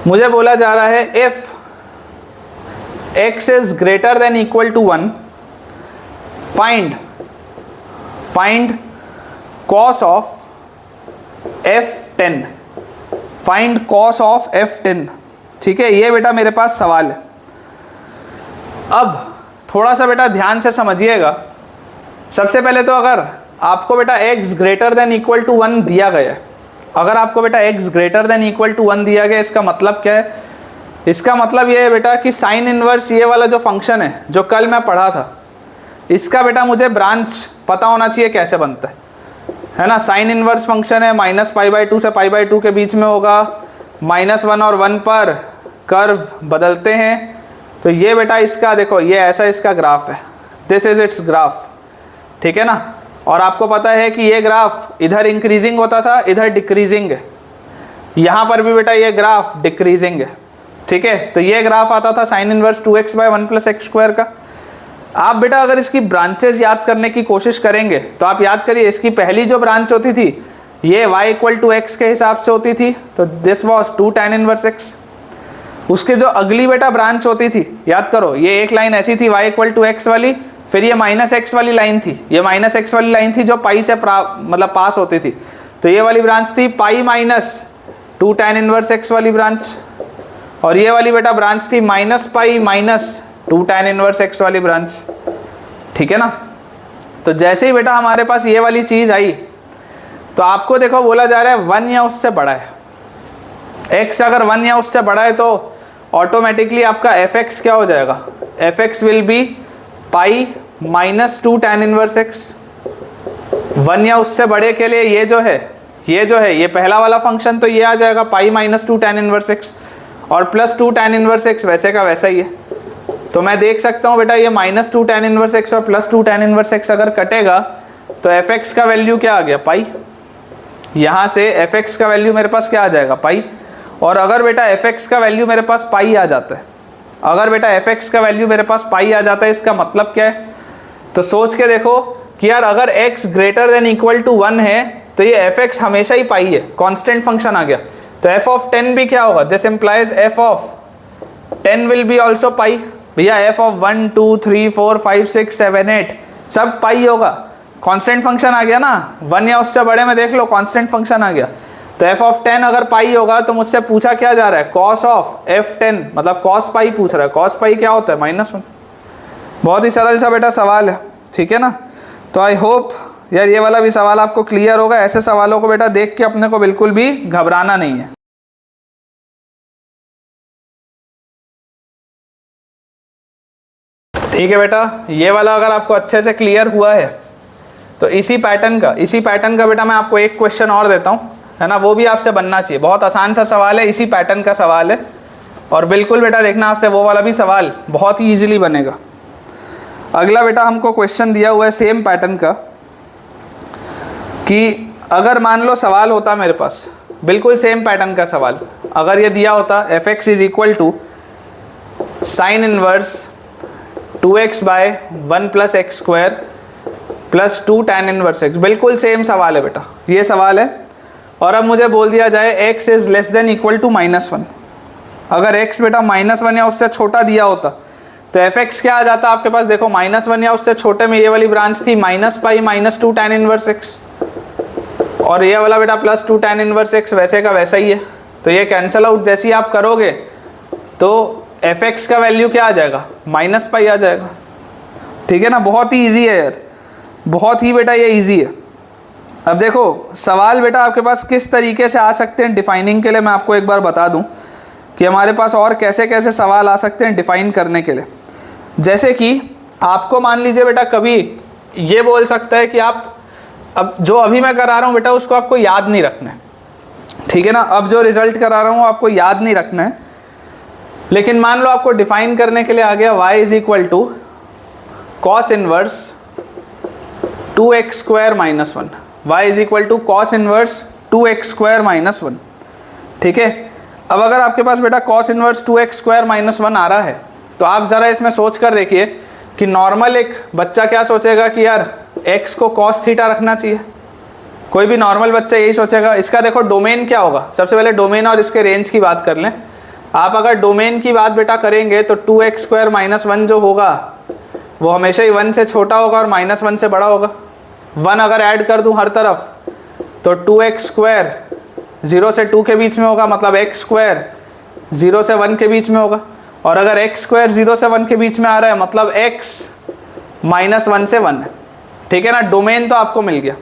मुझे बोला जा रहा है if x is greater than equal to 1 find cos of f10, find cos of f10, ठीक है। ये बेटा मेरे पास सवाल है। अब थोड़ा सा बेटा ध्यान से समझिएगा। सबसे पहले तो अगर आपको बेटा x greater than equal to 1 दिया गया है, अगर आपको बेटा x greater than equal to 1 दिया गया, इसका मतलब क्या है? इसका मतलब ये है बेटा कि साइन इनवर्स ये वाला जो फंक्शन है जो कल मैं पढ़ा था, इसका बेटा मुझे ब्रांच पता होना चाहिए कैसे बनता है ना। साइन इनवर्स फंक्शन है, -π/2 से π/2 के बीच में होगा, -1 और 1 पर कर्व बदलते हैं। तो ये बेटा इसका देखो, ये ऐसा इसका ग्राफ है, दिस इज इट्स ग्राफ, ठीक है ना। और आपको पता है कि ये ग्राफ इधर इंक्रीजिंग होता था, इधर डिक्रीजिंग है। यहाँ पर भी बेटा ये ग्राफ डिक्रीजिंग है, ठीक है। तो ये ग्राफ आता था sine inverse 2x by 1 plus x square का। आप बेटा अगर इसकी ब्रांचेज याद करने की कोशिश करेंगे तो आप याद करिए, इसकी पहली जो ब्रांच होती थी ये y इक्वल टू एक्स के हिसाब से होती थी, तो this was 2 tan inverse x। उसके जो अगली बेटा ब्रांच होती थी, याद करो, ये एक लाइन ऐसी थी y इक्वल टू एक्स वाली, फिर ये माइनस एक्स वाली लाइन थी, ये माइनस एक्स वाली लाइन थी जो पाई से मतलब पास होती थी, तो ये वाली ब्रांच थी पाई माइनस 2 tan इनवर्स एक्स वाली ब्रांच, और ये वाली बेटा ब्रांच थी minus pi minus 2 tan inverse x वाली ब्रांच। ठीक है ना। तो जैसे ही बेटा हमारे पास ये वाली चीज आई, तो आपको देखो बोला जा रहा है 1 या उससे बड़ा है, x अगर 1 या उससे बड़ा है तो ऑटोमेटिकली आपका fx क्या हो जाएगा, fx will be pi minus 2 tan inverse x. 1 या उससे बड़े के लिए ये जो है ये पहला वाला फंक्शन तो ये आ जाएगा पाई माइनस 2 tan इनवर्स एक्स, और प्लस 2 tan इनवर्स एक्स वैसे का वैसा ही है। तो मैं देख सकता हूँ बेटा ये माइनस 2 tan इनवर्स एक्स और प्लस 2 tan इनवर्स एक्स अगर कटेगा तो fx का वैल्यू क्या आ गया, पाई। यहाँ से fx का वैल्यू मेरे पास क्या आ जाएगा, पाई। और अगर बेटा fx का वैल्यू मेरे पास पाई आ जाता है, अगर बेटा fx का वैल्यू मेरे पास पाई आ जाता है, इसका मतलब क्या है, तो सोच के देखो कि यार अगर x greater than equal to 1 है तो ये fx हमेशा ही पाई है, कांस्टेंट फंक्शन आ गया। तो f ऑफ 10 भी क्या होगा, this implies f of 10 will be also pi. भैया f ऑफ 1 2 3 4 5 6 7 8 सब पाई होगा, कांस्टेंट फंक्शन आ गया ना। 1 या उससे बड़े में देख लो कांस्टेंट फंक्शन आ गया। तो f ऑफ 10 अगर पाई होगा तो मुझसे पूछा क्या जा रहा है, cos ऑफ f10 मतलब cos पाई पूछ रहा है। cos पाई क्या होता है, -1। बहुत ही सरल सा बेटा सवाल है, ठीक है ना। तो आई होप यार ये वाला भी सवाल आपको क्लियर होगा। ऐसे सवालों को बेटा देख के अपने को बिल्कुल भी घबराना नहीं है। ठीक है बेटा, ये वाला अगर आपको अच्छे से क्लियर हुआ है तो इसी पैटर्न का बेटा मैं आपको एक क्वेश्चन और देता हूँ, है ना, वो भी आपसे बनना चाहिए। बहुत आसान सा सवाल है, इसी पैटर्न का सवाल है, और बिल्कुल बेटा देखना आपसे वो वाला भी सवाल बहुत ही ईजिली बनेगा। अगला बेटा हमको क्वेश्चन दिया हुआ है सेम पैटर्न का, कि अगर मान लो सवाल होता मेरे पास बिल्कुल सेम पैटर्न का सवाल, अगर ये दिया होता fx is equal to sine inverse 2x by 1 plus x square plus 2 tan inverse x, बिल्कुल सेम सवाल है बेटा, ये सवाल है। और अब मुझे बोल दिया जाए x is less than equal to -1। अगर x बेटा -1 या उससे छोटा दिया होता तो fx क्या आ जाता आपके पास, देखो -1 या उससे छोटे में ये वाली ब्रांच थी minus pi minus 2 tan inverse x, और ये वाला बेटा प्लस 2 tan इनवर्स एक्स वैसे का वैसा ही है। तो ये कैंसिल आउट जैसे ही आप करोगे तो fx का वैल्यू क्या आ जाएगा, -पाई आ जाएगा। ठीक है ना, बहुत ही ईजी है यार, बहुत ही बेटा ये ईजी है। अब देखो सवाल बेटा आपके पास किस तरीके से आ सकते हैं डिफाइनिंग के लिए, मैं आपको एक बार बता दूं कि हमारे पास और कैसे कैसे सवाल आ सकते हैं डिफाइन करने के लिए। जैसे कि आपको मान लीजिए बेटा कभी ये बोल सकता है कि आप अब जो अभी मैं करा रहा हूँ बेटा उसको आपको याद नहीं रखना है, ठीक है ना। अब जो रिजल्ट करा रहा हूँ आपको याद नहीं रखना है, लेकिन मान लो आपको डिफाइन करने के लिए आ गया y is equal to cos inverse 2x square minus 1, y is equal to cos inverse 2x square minus 1। ठीक है, अब अगर आपके पास बेटा cos inverse 2x square minus 1 आ रहा है तो आप ज़रा इसमें सोच कर देखिए कि नॉर्मल एक बच्चा क्या सोचेगा कि यार x को कॉस थीटा रखना चाहिए। कोई भी नॉर्मल बच्चा यही सोचेगा। इसका देखो डोमेन क्या होगा, सबसे पहले डोमेन और इसके रेंज की बात कर लें। आप अगर डोमेन की बात बेटा करेंगे तो 2x स्क्वायर माइनस 1 जो होगा वो हमेशा ही 1 से छोटा होगा और -1 से बड़ा होगा। 1 अगर ऐड कर दूं हर तरफ तो 2x स्क्वायर 0 से 2 के बीच में होगा, मतलब x स्क्वायर 0 से 1 के बीच में होगा। और अगर x स्क्वायर 0 से 1 के बीच में आ रहा है मतलब x -1 से 1 है। ठीक है ना, डोमेन तो आपको मिल गया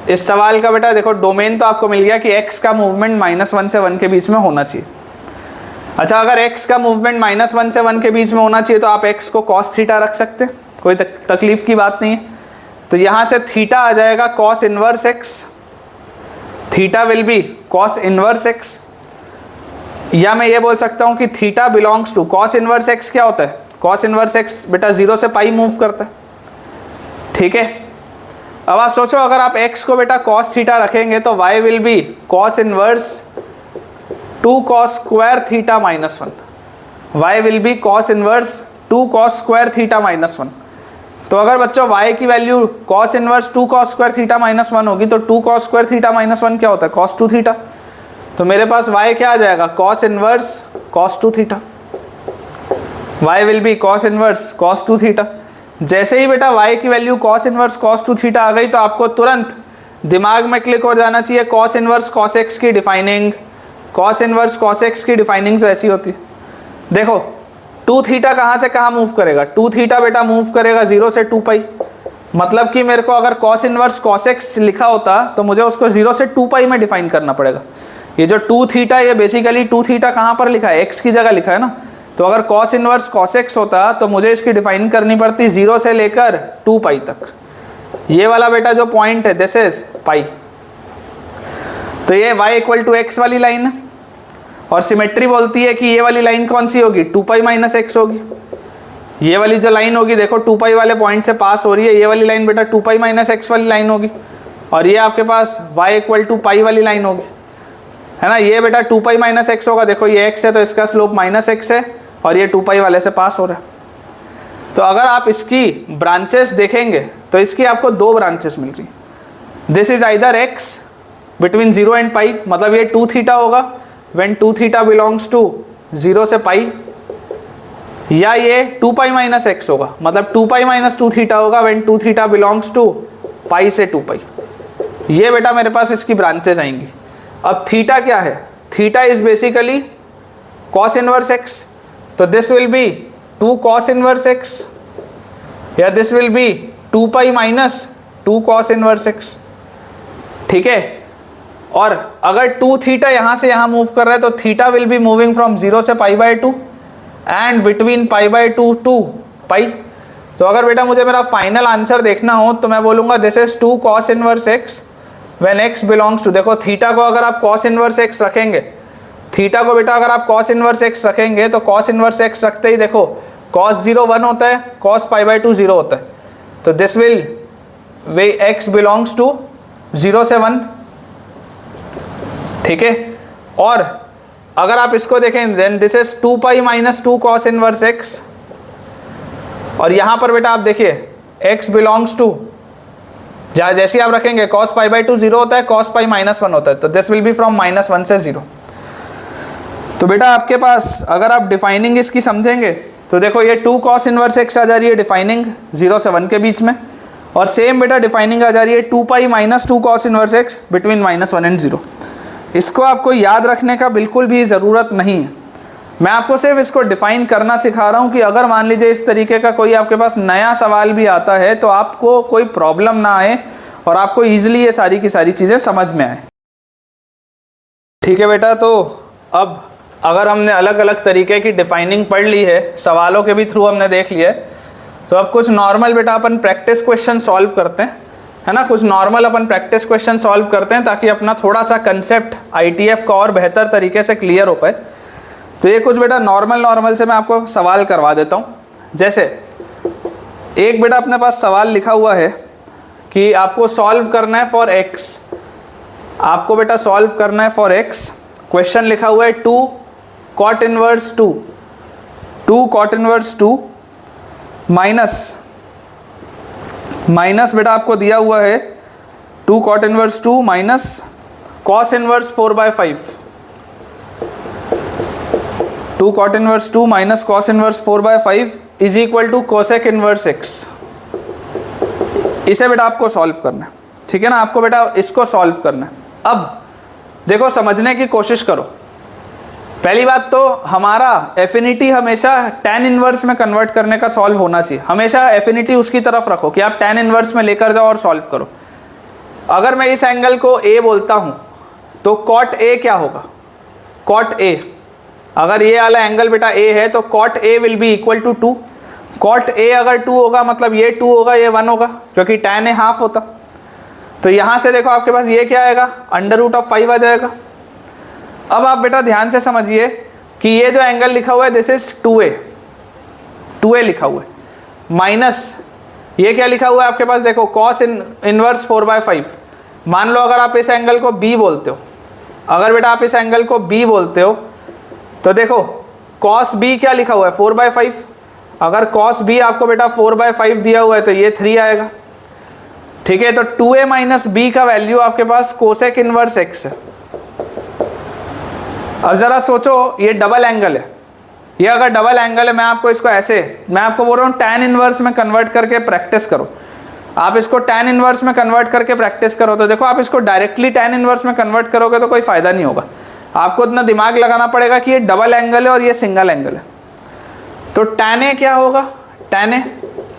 इस सवाल का बेटा। देखो डोमेन तो आपको मिल गया कि x का मूवमेंट -1 से 1 के बीच में होना चाहिए। अच्छा, अगर x का मूवमेंट -1 से 1 के बीच में होना चाहिए तो आप x को cos थीटा रख सकते हैं, कोई तकलीफ की बात नहीं है। तो यहाँ से थीटा आ जाएगा cos inverse x, theta will be cos inverse x। या मैं ये बोल सकता हूँ कि theta belongs to cos inverse x। क्या होता है cos इनवर्स x बेटा 0 से पाई मूव करता है। ठीक है, अब आप सोचो अगर आप x को बेटा cos थीटा रखेंगे तो y will be cos inverse 2 cos square theta minus 1, y will be cos inverse 2 cos square theta minus 1। तो अगर बच्चों y की value cos inverse 2 cos square theta minus 1 होगी तो 2 cos स्क्वायर थीटा माइनस 1 क्या होता है cos 2 थीटा। तो मेरे पास y क्या आ जाएगा, cos inverse cos 2 theta. y will be cos inverse cos 2 theta. जैसे ही बेटा y की value cos inverse cos 2 theta आ गई तो आपको तुरंत दिमाग में क्लिक हो जाना चाहिए cos इनवर्स cos x की defining. cos inverse cos x की डिफाइनिंग तो ऐसी होती है, देखो 2 थीटा कहाँ से कहाँ मूव करेगा, 2 थीटा बेटा मूव करेगा 0 से 2 पाई। मतलब कि मेरे को अगर cos इनवर्स cos x लिखा होता तो मुझे उसको 0 से 2 पाई में डिफाइन करना पड़ेगा। ये जो 2 थीटा, ये बेसिकली 2 थीटा कहाँ पर लिखा है, x की जगह लिखा है ना। तो अगर cos इनवर्स cos x होता तो मुझे इसकी डिफाइन करनी पड़ती 0 से लेकर 2 पाई तक। ये वाला बेटा जो पॉइंट है दिस इज पाई। तो ये y इक्वल टू एक्स वाली लाइन है और सिमेट्री बोलती है कि ये वाली लाइन कौन सी होगी, 2 पाई माइनस एक्स होगी। ये वाली जो लाइन होगी देखो 2 पाई वाले पॉइंट से पास हो रही है, ये वाली लाइन बेटा 2 पाई माइनस एक्स वाली लाइन होगी। और ये आपके पास y इक्वल टू पाई वाली लाइन होगी, है ना। ये बेटा 2 पाई माइनस एक्स होगा, देखो ये x है तो इसका स्लोप माइनस एक्स है और ये 2 पाई वाले से पास हो रहा है। तो अगर आप इसकी ब्रांचेस देखेंगे तो इसकी आपको 2 ब्रांचेस मिल रही। This is either x between 0 and pi, मतलब ये 2 थीटा होगा व्हेन 2 थीटा बिलोंग्स टू 0 से पाई, या ये 2 पाई माइनस एक्स होगा, मतलब 2 पाई माइनस 2 थीटा होगा व्हेन 2 थीटा बिलोंग्स टू पाई से 2 पाई। ये बेटा मेरे पास इसकी ब्रांचेस आएंगी। अब थीटा क्या है, theta is basically cos inverse x, तो this will be 2 cos inverse x या this will be 2 pi minus 2 cos inverse x, ठीक है। और अगर 2 थीटा यहाँ से यहाँ मूव कर रहा है तो theta will be moving from 0 से pi by 2 and between pi by 2 to pi. तो अगर बेटा मुझे मेरा फाइनल आंसर देखना हो तो मैं बोलूँगा this is 2 cos inverse x when x belongs to, देखो थीटा को अगर आप cos इनवर्स x रखेंगे, थीटा को बेटा अगर आप cos इनवर्स x रखेंगे तो cos इनवर्स x रखते ही देखो cos 0 1 होता है, cos पाई बाय 2 0 होता है। तो this will be x belongs to 0 से 1, ठीक है। और अगर आप इसको देखें then this is 2 pi minus 2 cos inverse x, और यहाँ पर बेटा आप देखिए x बिलोंग्स टू, जैसे आप रखेंगे cos पाई बाय 2 0 होता है, cos पाई माइनस 1 होता है, तो this will be from minus 1 से 0। तो बेटा आपके पास अगर आप डिफाइनिंग इसकी समझेंगे तो देखो ये 2 cos इनवर्स x आ जा रही है डिफाइनिंग 0 से 1 के बीच में, और सेम बेटा डिफाइनिंग आ जा रही है 2 pi minus 2 cos inverse x between minus 1 and 0। इसको आपको याद रखने का बिल्कुल भी ज़रूरत नहीं है, मैं आपको सिर्फ इसको डिफाइन करना सिखा रहा हूँ कि अगर मान लीजिए इस तरीके का कोई आपके पास नया सवाल भी आता है तो आपको कोई प्रॉब्लम ना आए और आपको ईजिली ये सारी की सारी चीज़ें समझ में आए, ठीक है बेटा। तो अब अगर हमने अलग अलग तरीके की डिफाइनिंग पढ़ ली है, सवालों के भी थ्रू हमने देख लिया है, तो अब कुछ नॉर्मल बेटा अपन प्रैक्टिस क्वेश्चन सॉल्व करते हैं, है ना। कुछ नॉर्मल अपन प्रैक्टिस क्वेश्चन सॉल्व करते हैं ताकि अपना थोड़ा सा कंसेप्ट ITF का और बेहतर तरीके से क्लियर हो पाए। तो ये कुछ बेटा नॉर्मल से मैं आपको सवाल करवा देता हूँ। जैसे एक बेटा अपने पास सवाल लिखा हुआ है कि आपको सॉल्व करना है फॉर x, आपको बेटा सॉल्व करना है फॉर x। क्वेश्चन लिखा हुआ है 2 cot inverse 2 cot inverse 2 minus बेटा आपको दिया हुआ है 2 cot inverse 2 minus cos inverse 4/5, 2 cot inverse 2 minus cos inverse 4/5 is equal to cosec inverse x। इसे बेटा आपको सॉल्व करना है, ठीक है ना, आपको बेटा इसको सॉल्व करना है। अब देखो समझने की कोशिश करो। पहली बात तो हमारा एफिनिटी हमेशा tan इनवर्स में कन्वर्ट करने का सॉल्व होना चाहिए, हमेशा एफिनिटी उसकी तरफ रखो कि आप tan इनवर्स में लेकर जाओ और सॉल्व करो। अगर मैं इस एंगल को a बोलता हूँ तो cot a क्या होगा, cot a, अगर ये वाला एंगल बेटा a है तो cot a will be equal to 2। cot a अगर 2 होगा मतलब ये 2 होगा, ये 1 होगा, क्योंकि tan a हाफ होता। तो यहाँ से देखो आपके पास ये क्या आएगा, √5 आ जाएगा। अब आप बेटा ध्यान से समझिए कि ये जो एंगल लिखा हुआ है दिस इज 2a लिखा हुआ है, माइनस ये क्या लिखा हुआ है आपके पास, देखो cos इनवर्स 4/5। मान लो अगर आप इस एंगल को b बोलते हो, अगर बेटा आप इस एंगल को b बोलते हो तो देखो cos b क्या लिखा हुआ है 4/5, अगर cos b आपको बेटा 4/5 दिया हुआ है तो ये 3 आएगा, ठीक है। तो 2a माइनस b का वैल्यू आपके पास cosec इनवर्स x है, अब ज़रा सोचो, ये डबल एंगल है, ये अगर डबल एंगल है, मैं आपको इसको ऐसे, मैं आपको बोल रहा हूँ tan इनवर्स में कन्वर्ट करके प्रैक्टिस करो। आप इसको tan इनवर्स में कन्वर्ट करके प्रैक्टिस करो तो देखो, आप इसको डायरेक्टली tan इनवर्स में कन्वर्ट करोगे तो कोई फ़ायदा नहीं होगा। आपको इतना दिमाग लगाना पड़ेगा कि ये डबल एंगल है और ये सिंगल एंगल है। तो tan A क्या होगा? tan A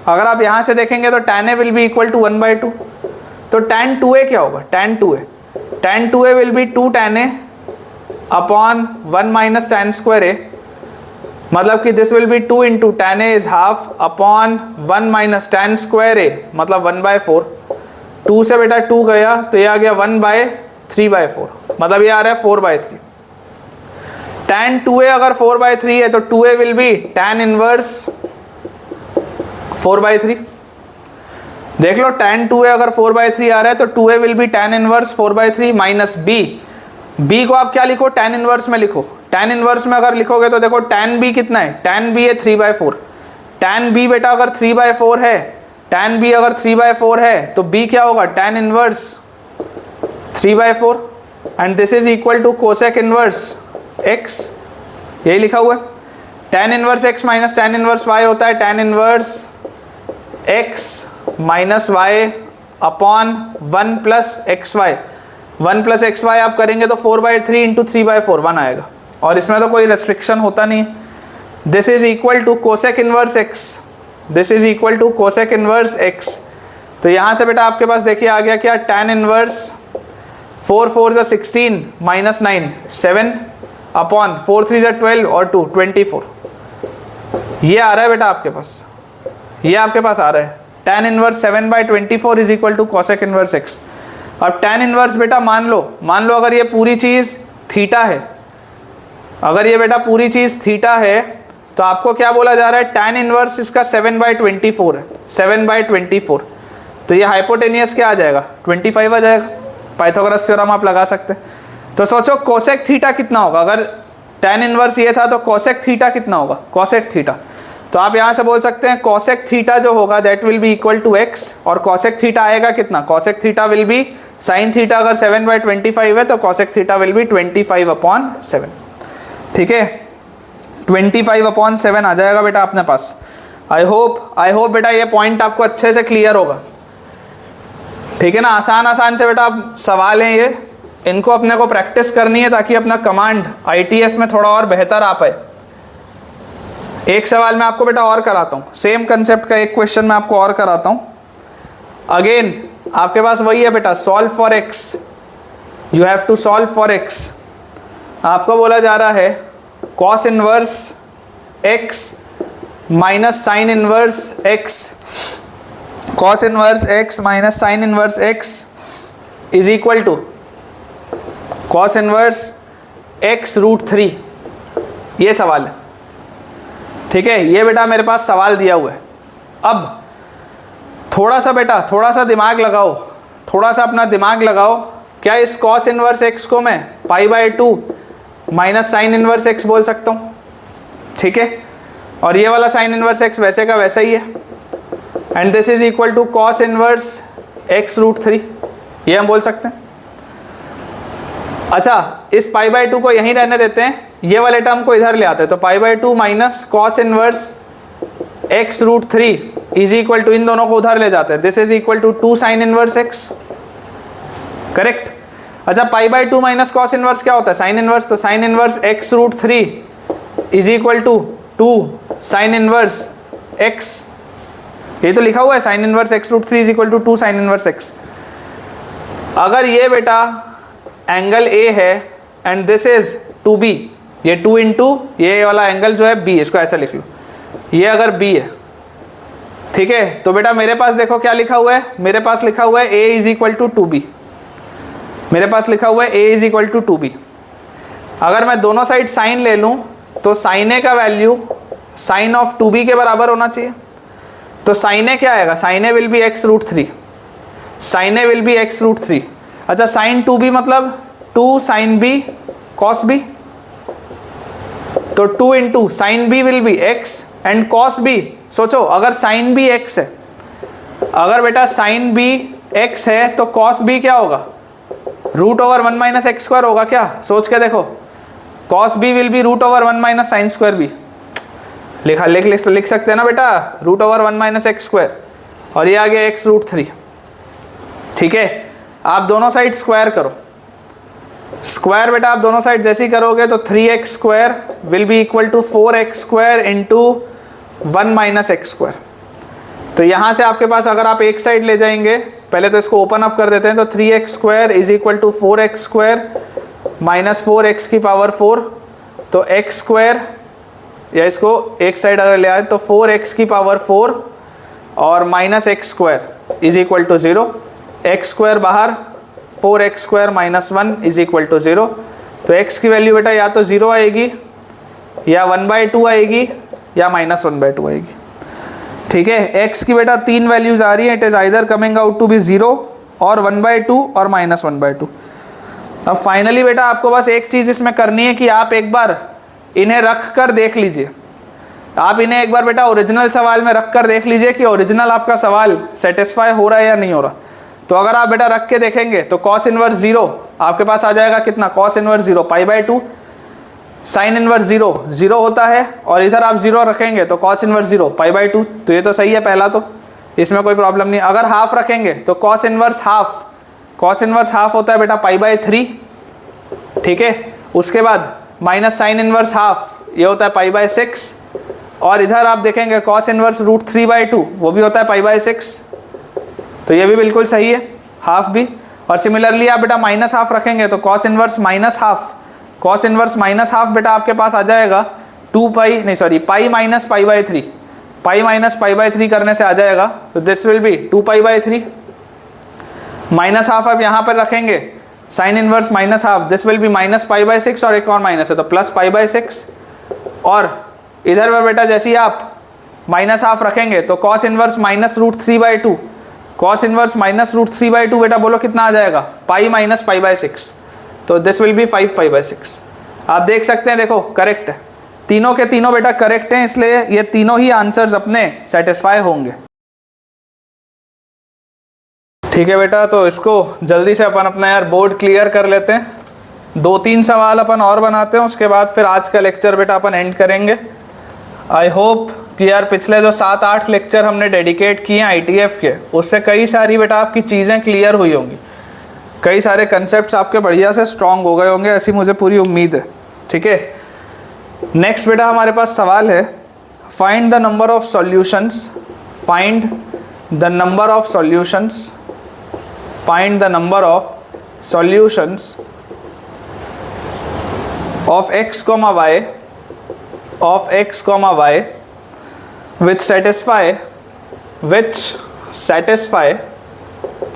अगर आप यहाँ से देखेंगे तो tan A will be equal to 1/2। तो tan 2A क्या होगा? tan 2A will be 2 tan A upon 1 minus tan square A, मतलब कि this will be 2 into tan A is half upon 1 minus tan square A, मतलब 1/4। 2 से बेटा 2 गया तो ये आ गया 1/3/4, मतलब ये आ रहा है 4/3। tan 2A अगर 4/3 है तो 2A will B tan inverse 4/3। देख लो, tan 2A अगर 4/3 आ रहा है तो 2A will B tan inverse 4/3 minus B को आप क्या लिखो? tan इनवर्स में लिखो। tan इनवर्स में अगर लिखोगे तो देखो tan B कितना है? tan B है 3/4। tan B बेटा अगर 3/4 है, tan B अगर 3/4 है तो B क्या होगा? tan inverse 3/4 and this is equal to cosec inverse x, यही लिखा हुआ है। tan inverse x minus tan inverse y होता है tan inverse x minus y upon 1 plus XY। 1 plus XY आप करेंगे तो 4/3 इंटू 3/4 1 आएगा, और इसमें तो कोई रेस्ट्रिक्शन होता नहीं है। This is equal to cosec inverse x, this is equal to cosec inverse x। तो यहाँ से बेटा आपके पास देखिए आ गया क्या? tan इनवर्स 4 4 16 माइनस 9 7 अपॉन 4 3 12 और 2 24। ये आ रहा है बेटा आपके पास, ये आपके पास आ रहा है tan inverse 7/24 is equal to cosec inverse x। अब tan इनवर्स बेटा मान लो अगर ये पूरी चीज़ थीटा है, अगर ये बेटा पूरी चीज़ थीटा है तो आपको क्या बोला जा रहा है? tan इनवर्स इसका 7/24 है, 7/24। तो ये हाइपोटेनियस क्या आ जाएगा? 25 आ जाएगा। पाइथागोरस थ्योरम आप लगा सकते हैं। तो सोचो कोसेक थीटा कितना होगा? अगर tan इनवर्स ये था तो कोसेक थीटा कितना होगा? कोसेक थीटा, तो आप यहाँ से बोल सकते हैं कोसेक थीटा जो होगा that will be equal to x, और कोसेक थीटा आएगा कितना? Cosec theta will be sine theta अगर 7/25 है तो कोसेक थीटा विल बी 25/7। ठीक है, 25/7 आ जाएगा बेटा अपने पास। आई होप बेटा ये पॉइंट आपको अच्छे से क्लियर होगा। ठीक है ना? आसान से बेटा आप सवाल हैं ये, इनको अपने को प्रैक्टिस करनी है ताकि अपना कमांड ITF में थोड़ा और बेहतर आ पाए। एक सवाल मैं आपको बेटा और कराता हूँ, सेम कंसेप्ट का एक क्वेश्चन मैं आपको और कराता हूँ। अगेन आपके पास वही है बेटा, solve for x, you have to solve for x। आपको बोला जा रहा है cos inverse x minus sine inverse x, cos inverse x minus sine inverse x is equal to cos inverse x√3। ये सवाल है। ठीक है, ये बेटा मेरे पास सवाल दिया हुआ है। अब थोड़ा सा दिमाग लगाओ, थोड़ा सा अपना दिमाग लगाओ। क्या इस कॉस इनवर्स x को मैं π/2 माइनस साइन इनवर्स x बोल सकता हूँ? ठीक है, और ये वाला साइन इनवर्स x वैसे का वैसा ही है, and this is equal to cos inverse x√3, ये हम बोल सकते हैं। अच्छा, इस π/2 को यहीं रहने देते हैं, ये वाले टर्म को इधर ले आते हैं। तो π/2 minus cos inverse x√3 is equal to, इन दोनों को उधर ले जाते हैं, this is equal to 2 sine inverse x। Correct. अच्छा, π/2 माइनस कॉस इनवर्स क्या होता है? Sine inverse. तो sine inverse x√3 is equal to 2 sine inverse x, ये तो लिखा हुआ है sine inverse x√3 is equal to 2 sine inverse x। अगर ये बेटा एंगल A है एंड दिस इज 2B, ये 2 इंटू ये वाला एंगल जो है B, इसको ऐसा लिख लो, ये अगर B है, ठीक है, तो बेटा मेरे पास देखो क्या लिखा हुआ है, मेरे पास लिखा हुआ है A is equal to 2B, मेरे पास लिखा हुआ है A is equal to 2B। अगर मैं दोनों साइड साइन ले लूँ तो साइन A का वैल्यू साइन ऑफ 2B के बराबर होना चाहिए। तो साइन A क्या आएगा? Sine A will be x√3, sine A will be x√3। अच्छा, साइन 2B मतलब 2 साइन B कॉस B, तो 2 into sine B will be x and cos B। सोचो अगर साइन B x है, अगर बेटा साइन B x है तो कॉस B क्या होगा? √1 - x² होगा क्या? सोच के देखो, cos B will be root over 1 माइनस साइन स्क्वायर बी, लिख सकते हैं ना बेटा, root over 1 minus x square, और ये आ गया एक्स रूट 3। ठीक है, आप दोनों साइड स्क्वायर करो, स्क्वायर बेटा आप दोनों साइड जैसे ही करोगे तो 3x square will be equal to 4x square into 1 minus x square. तो यहाँ से आपके पास अगर आप एक साइड ले जाएंगे, पहले तो इसको ओपन अप कर देते हैं, तो 3x square is equal to 4x square minus 4x की पावर 4, तो x स्क्वायर, या इसको एक साइड अगर ले आए तो 4x की पावर 4 और minus x square is equal to 0, x square बाहर, 4x square minus 1 is equal to 0। तो x की वैल्यू बेटा या तो 0 आएगी, या 1/2 आएगी, या माइनस 1/2 आएगी। ठीक है, x की बेटा 3 वैल्यूज आ रही है, it is either coming out to be 0 और 1/2 और माइनस 1/2। अब फाइनली बेटा आपको बस एक चीज़ इसमें करनी है कि आप एक बार इन्हें रख कर देख लीजिए, आप इन्हें एक बार बेटा ओरिजिनल सवाल में रख कर देख लीजिए कि ओरिजिनल आपका सवाल सेटिस्फाई हो रहा है या नहीं हो रहा। तो अगर आप बेटा रख के देखेंगे तो कॉस इनवर्स 0 आपके पास आ जाएगा कितना, कॉस इनवर्स 0 π/2, साइन इनवर्स 0 होता है, और इधर आप 0 रखेंगे तो कॉस इनवर्स 0 π/2। तो ये तो सही है पहला, तो इसमें कोई प्रॉब्लम नहीं। अगर हाफ रखेंगे तो कॉस इनवर्स हाफ होता है बेटा π/3। ठीक है, उसके बाद माइनस साइन इनवर्स हाफ, ये होता है π/6, और इधर आप देखेंगे कॉस इनवर्स रूट 3/2 वो भी होता है π/6, तो ये भी बिल्कुल सही है, हाफ भी। और सिमिलरली आप बेटा माइनस हाफ रखेंगे तो कॉस इनवर्स माइनस हाफ बेटा आपके पास आ जाएगा पाई माइनस π/3, पाई माइनस π/3 करने से आ जाएगा, तो this will be 2π/3। Minus half आप यहाँ पर रखेंगे, sine inverse minus half, this will be minus π/6, और एक और माइनस है तो प्लस π/6। और इधर पर बेटा जैसे ही आप माइनस हाफ रखेंगे तो cos inverse minus root 3/2, cos inverse minus root 3/2 बेटा बोलो कितना आ जाएगा, पाई माइनस π/6, तो दिस विल बी 5π/6। आप देख सकते हैं, देखो करेक्ट है, तीनों के तीनों बेटा करेक्ट हैं, इसलिए ये तीनों ही आंसर्स अपने सेटिस्फाई होंगे। ठीक है बेटा, तो इसको जल्दी से अपन अपना यार बोर्ड क्लियर कर लेते हैं, 2-3 सवाल अपन और बनाते हैं, उसके बाद फिर आज का लेक्चर बेटा अपन एंड करेंगे। आई होप कि यार पिछले जो 7-8 लेक्चर हमने डेडिकेट किए हैं ITF के, उससे कई सारी बेटा आपकी चीज़ें क्लियर हुई होंगी, कई सारे कंसेप्ट्स आपके बढ़िया से स्ट्रॉन्ग हो गए होंगे, ऐसी मुझे पूरी उम्मीद है। ठीक है, नेक्स्ट बेटा हमारे पास सवाल है, find the number of solutions, find the number of solutions, find the number of solutions of x, y of x, y which satisfy,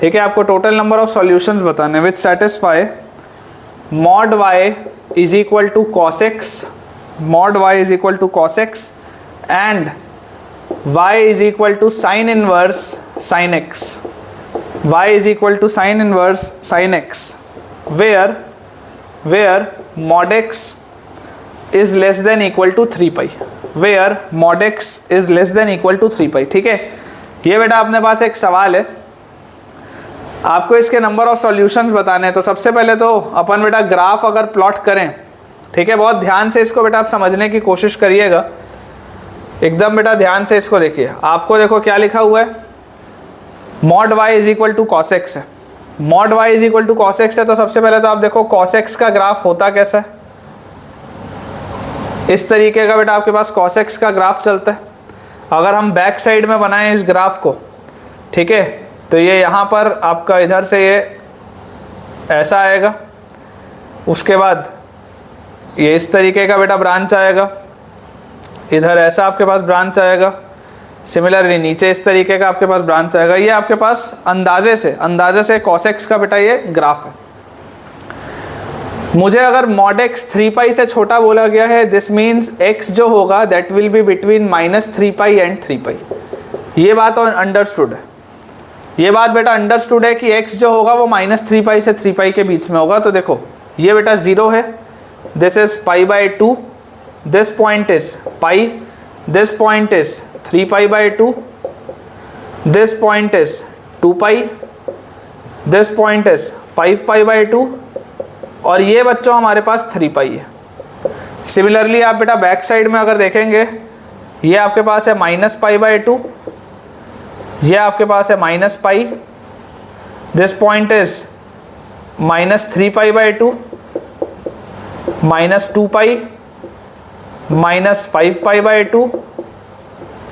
ठीक है, आपको टोटल नंबर ऑफ सॉल्यूशंस बताने, which satisfy mod y is equal to cos x, mod y is equal to cos x and y is equal to sin inverse sin x, y is equal to sin inverse sin x, where mod x is less than equal to 3π, where mod x is less than equal to 3π। ठीक है, ये बेटा अपने पास एक सवाल है, आपको इसके नंबर ऑफ सॉल्यूशंस बताने हैं। तो सबसे पहले तो अपन बेटा ग्राफ अगर प्लॉट करें, ठीक है, बहुत ध्यान से इसको बेटा आप समझने की कोशिश करिएगा, एकदम बेटा ध्यान से इसको देखिए। आपको देखो क्या लिखा हुआ है, mod y is equal to cos x है, mod y is equal to cos x है, तो सबसे पहले तो आप देखो cos x का ग्राफ होता कैसा है, इस तरीके का बेटा आपके पास cos x का ग्राफ चलता है। अगर हम बैक साइड में बनाएं इस ग्राफ को, ठीक है, तो ये यहाँ पर आपका इधर से ये ऐसा आएगा, उसके बाद ये इस तरीके का बेटा ब्रांच आएगा, इधर ऐसा आपके पास ब्रांच आएगा, सिमिलरली नीचे इस तरीके का आपके पास ब्रांच आएगा। ये आपके पास अंदाजे से cos x का बेटा ये ग्राफ है। मुझे अगर mod x 3π से छोटा बोला गया है, दिस मीन्स x जो होगा that will be between -3π and 3π। ये बात अंडरस्टूड है, ये बात बेटा अंडरस्टूड है कि x जो होगा वो -3π से 3π के बीच में होगा। तो देखो ये बेटा 0 है, this is π/2, this point is π, this point is 3π/2, this point is 2π, this point is 5π/2, और ये बच्चों हमारे पास 3π है। सिमिलरली आप बेटा बैक साइड में अगर देखेंगे, ये आपके पास है -π/2, ये आपके पास है -π, this point is -3π/2, -2π, -5π/2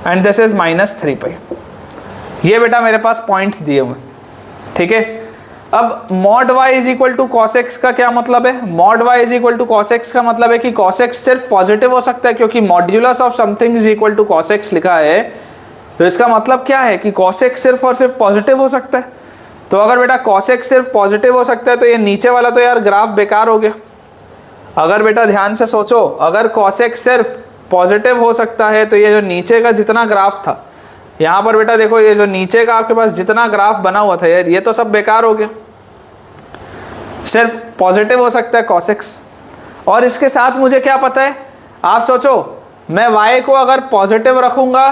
and this is -3π। ये बेटा मेरे पास पॉइंट्स दिए हुए, ठीक है। अब mod y is equal to cos x का क्या मतलब है? Mod y is equal to cos x का मतलब है कि कॉस एक्स सिर्फ पॉजिटिव हो सकता है, क्योंकि modulus of something is equal to cos x लिखा है, तो इसका मतलब क्या है कि कॉस एक्स सिर्फ और सिर्फ पॉजिटिव हो सकता है। तो अगर बेटा कॉस एक्स सिर्फ पॉजिटिव हो सकता है तो ये नीचे वाला तो यार ग्राफ बेकार हो गया। अगर बेटा ध्यान से सोचो, अगर कॉस एक्स सिर्फ पॉजिटिव हो सकता है तो ये जो नीचे का जितना ग्राफ था, यहाँ पर बेटा देखो ये जो नीचे का आपके पास जितना ग्राफ बना हुआ था यार, ये तो सब बेकार हो गया। सिर्फ पॉजिटिव हो सकता है कॉस एक्स। और इसके साथ मुझे क्या पता है, आप सोचो, मैं y को अगर पॉजिटिव रखूंगा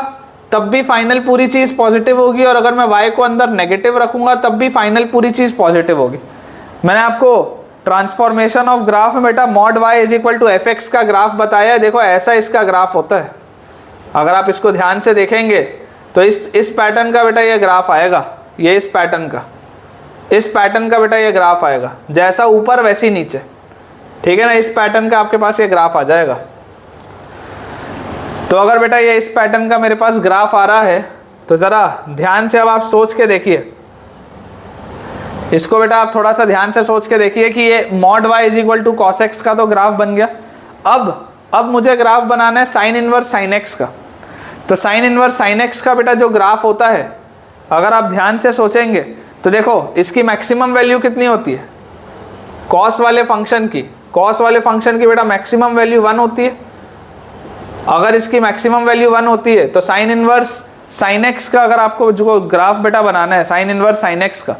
तब भी फाइनल पूरी चीज़ पॉजिटिव होगी, और अगर मैं y को अंदर नेगेटिव रखूंगा तब भी फाइनल पूरी चीज़ पॉजिटिव होगी। मैंने आपको ट्रांसफॉर्मेशन ऑफ ग्राफ में बेटा mod y is equal to f x का ग्राफ बताया है। देखो ऐसा इसका ग्राफ होता है, अगर आप इसको ध्यान से देखेंगे तो इस पैटर्न का बेटा ये ग्राफ आएगा, ये इस पैटर्न का बेटा ये ग्राफ आएगा, जैसा ऊपर वैसी नीचे, ठीक है ना। इस पैटर्न का आपके पास ये ग्राफ आ जाएगा। तो अगर बेटा ये इस पैटर्न का मेरे पास ग्राफ आ रहा है तो ज़रा ध्यान से अब आप सोच के देखिए इसको, बेटा आप थोड़ा सा ध्यान से सोच के देखिए कि ये mod y is equal to cos x का तो ग्राफ बन गया। अब मुझे ग्राफ बनाना है साइन इनवर्स साइन एक्स का। तो साइन इनवर्स साइन एक्स का बेटा जो ग्राफ होता है, अगर आप ध्यान से सोचेंगे तो देखो इसकी मैक्सिमम वैल्यू कितनी होती है, कॉस वाले फंक्शन की बेटा मैक्सिमम वैल्यू 1 होती है। अगर इसकी मैक्सिमम वैल्यू 1 होती है तो साइन इनवर्स साइन एक्स का अगर आपको जो ग्राफ बेटा बनाना है साइन इनवर्स साइन एक्स का,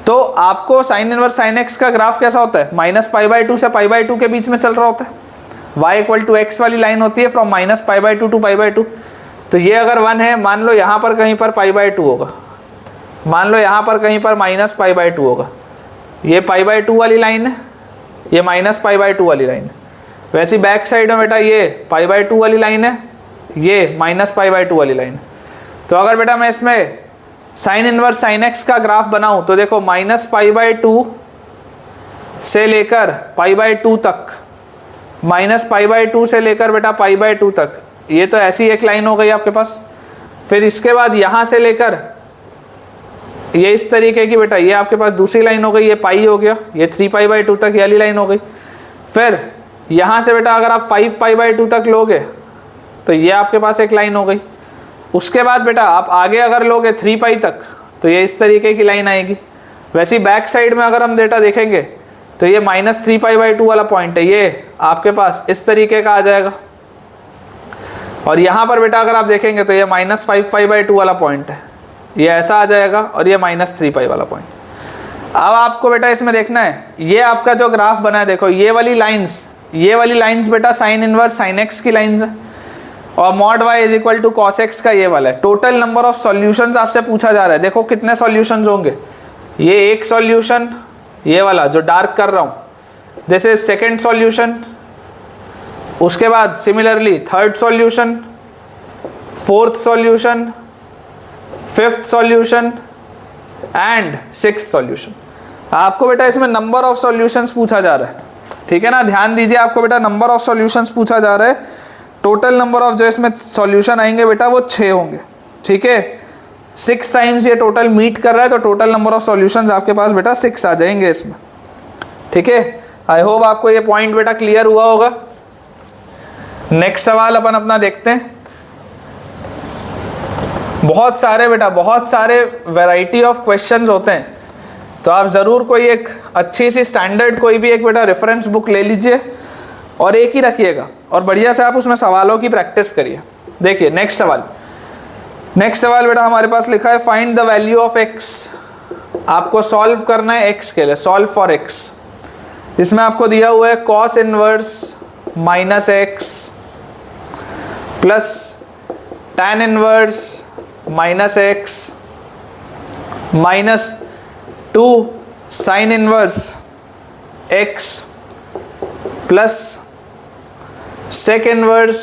तो आपको साइन इनवर्स साइन एक्स का ग्राफ कैसा होता है, -π/2 से π/2 के बीच में चल रहा होता है। y इक्वल टू एक्स वाली लाइन होती है फ्रॉम -π/2 टू π/2। तो ये अगर 1 है, मान लो यहाँ पर कहीं पर π/2 होगा, मान लो यहाँ पर कहीं पर -π/2 होगा, ये π/2 वाली लाइन है, ये -π/2 वाली लाइन है। वैसे बैक साइड में बेटा ये π/2 वाली लाइन है, ये -π/2 वाली लाइन है। तो अगर बेटा मैं इसमें साइन इनवर्स साइन एक्स का ग्राफ बनाऊं तो देखो -π/2 से लेकर π/2 तक, -π/2 से लेकर बेटा π/2 तक, ये तो ऐसी एक लाइन हो गई आपके पास। फिर इसके बाद यहाँ से लेकर ये इस तरीके की बेटा ये आपके पास दूसरी लाइन हो गई, ये पाई हो गया, ये 3π/2 तक ये वाली लाइन हो गई। फिर यहाँ से बेटा अगर आप 5π/2 तक लोगे तो ये आपके पास एक लाइन हो गई। उसके बाद बेटा आप आगे अगर लोगे 3π तक तो ये इस तरीके की लाइन आएगी। वैसे ही बैक साइड में अगर हम डेटा देखेंगे तो ये -3π/2 वाला पॉइंट है, ये आपके पास इस तरीके का आ जाएगा। और यहाँ पर बेटा अगर आप देखेंगे तो ये -5π/2 वाला पॉइंट है, ये ऐसा आ जाएगा, और ये -3π वाला पॉइंट। अब आपको बेटा इसमें देखना है, ये आपका जो ग्राफ बना है देखो ये वाली लाइंस बेटा साइन इनवर्स साइन एक्स की लाइंस है, और mod y is equal to cos x का ये वाला है। टोटल नंबर ऑफ सॉल्यूशंस आपसे पूछा जा रहा है, देखो कितने सॉल्यूशंस होंगे। ये एक सॉल्यूशन, ये वाला जो डार्क कर रहा हूँ, दिस इज सेकेंड सॉल्यूशन। उसके बाद similarly third solution, fourth solution, fifth solution and sixth solution. आपको बेटा इसमें नंबर ऑफ सॉल्यूशंस पूछा जा रहा है, ठीक है ना। ध्यान दीजिए, आपको बेटा नंबर ऑफ सॉल्यूशंस पूछा जा रहा है। टोटल नंबर ऑफ जो इसमें सॉल्यूशन आएंगे बेटा वो 6 होंगे, ठीक है। 6 टाइम्स ये टोटल मीट कर रहा है, तो टोटल नंबर ऑफ सॉल्यूशंस आपके पास बेटा 6 आ जाएंगे इसमें, ठीक है। आई होप आपको ये पॉइंट बेटा क्लियर हुआ होगा। नेक्स्ट सवाल अपन अपना देखते हैं। बहुत सारे वैरायटी ऑफ क्वेश्चंस होते हैं, तो आप ज़रूर कोई एक अच्छी सी स्टैंडर्ड कोई भी एक बेटा रेफरेंस बुक ले लीजिए और एक ही रखिएगा, और बढ़िया से आप उसमें सवालों की प्रैक्टिस करिए। देखिए नेक्स्ट सवाल बेटा हमारे पास लिखा है find the value of x. आपको सॉल्व करना है एक्स के लिए, सॉल्व फॉर एक्स। इसमें आपको दिया हुआ है cos inverse -x plus tan inverse -x -2 sin inverse x plus sec inverse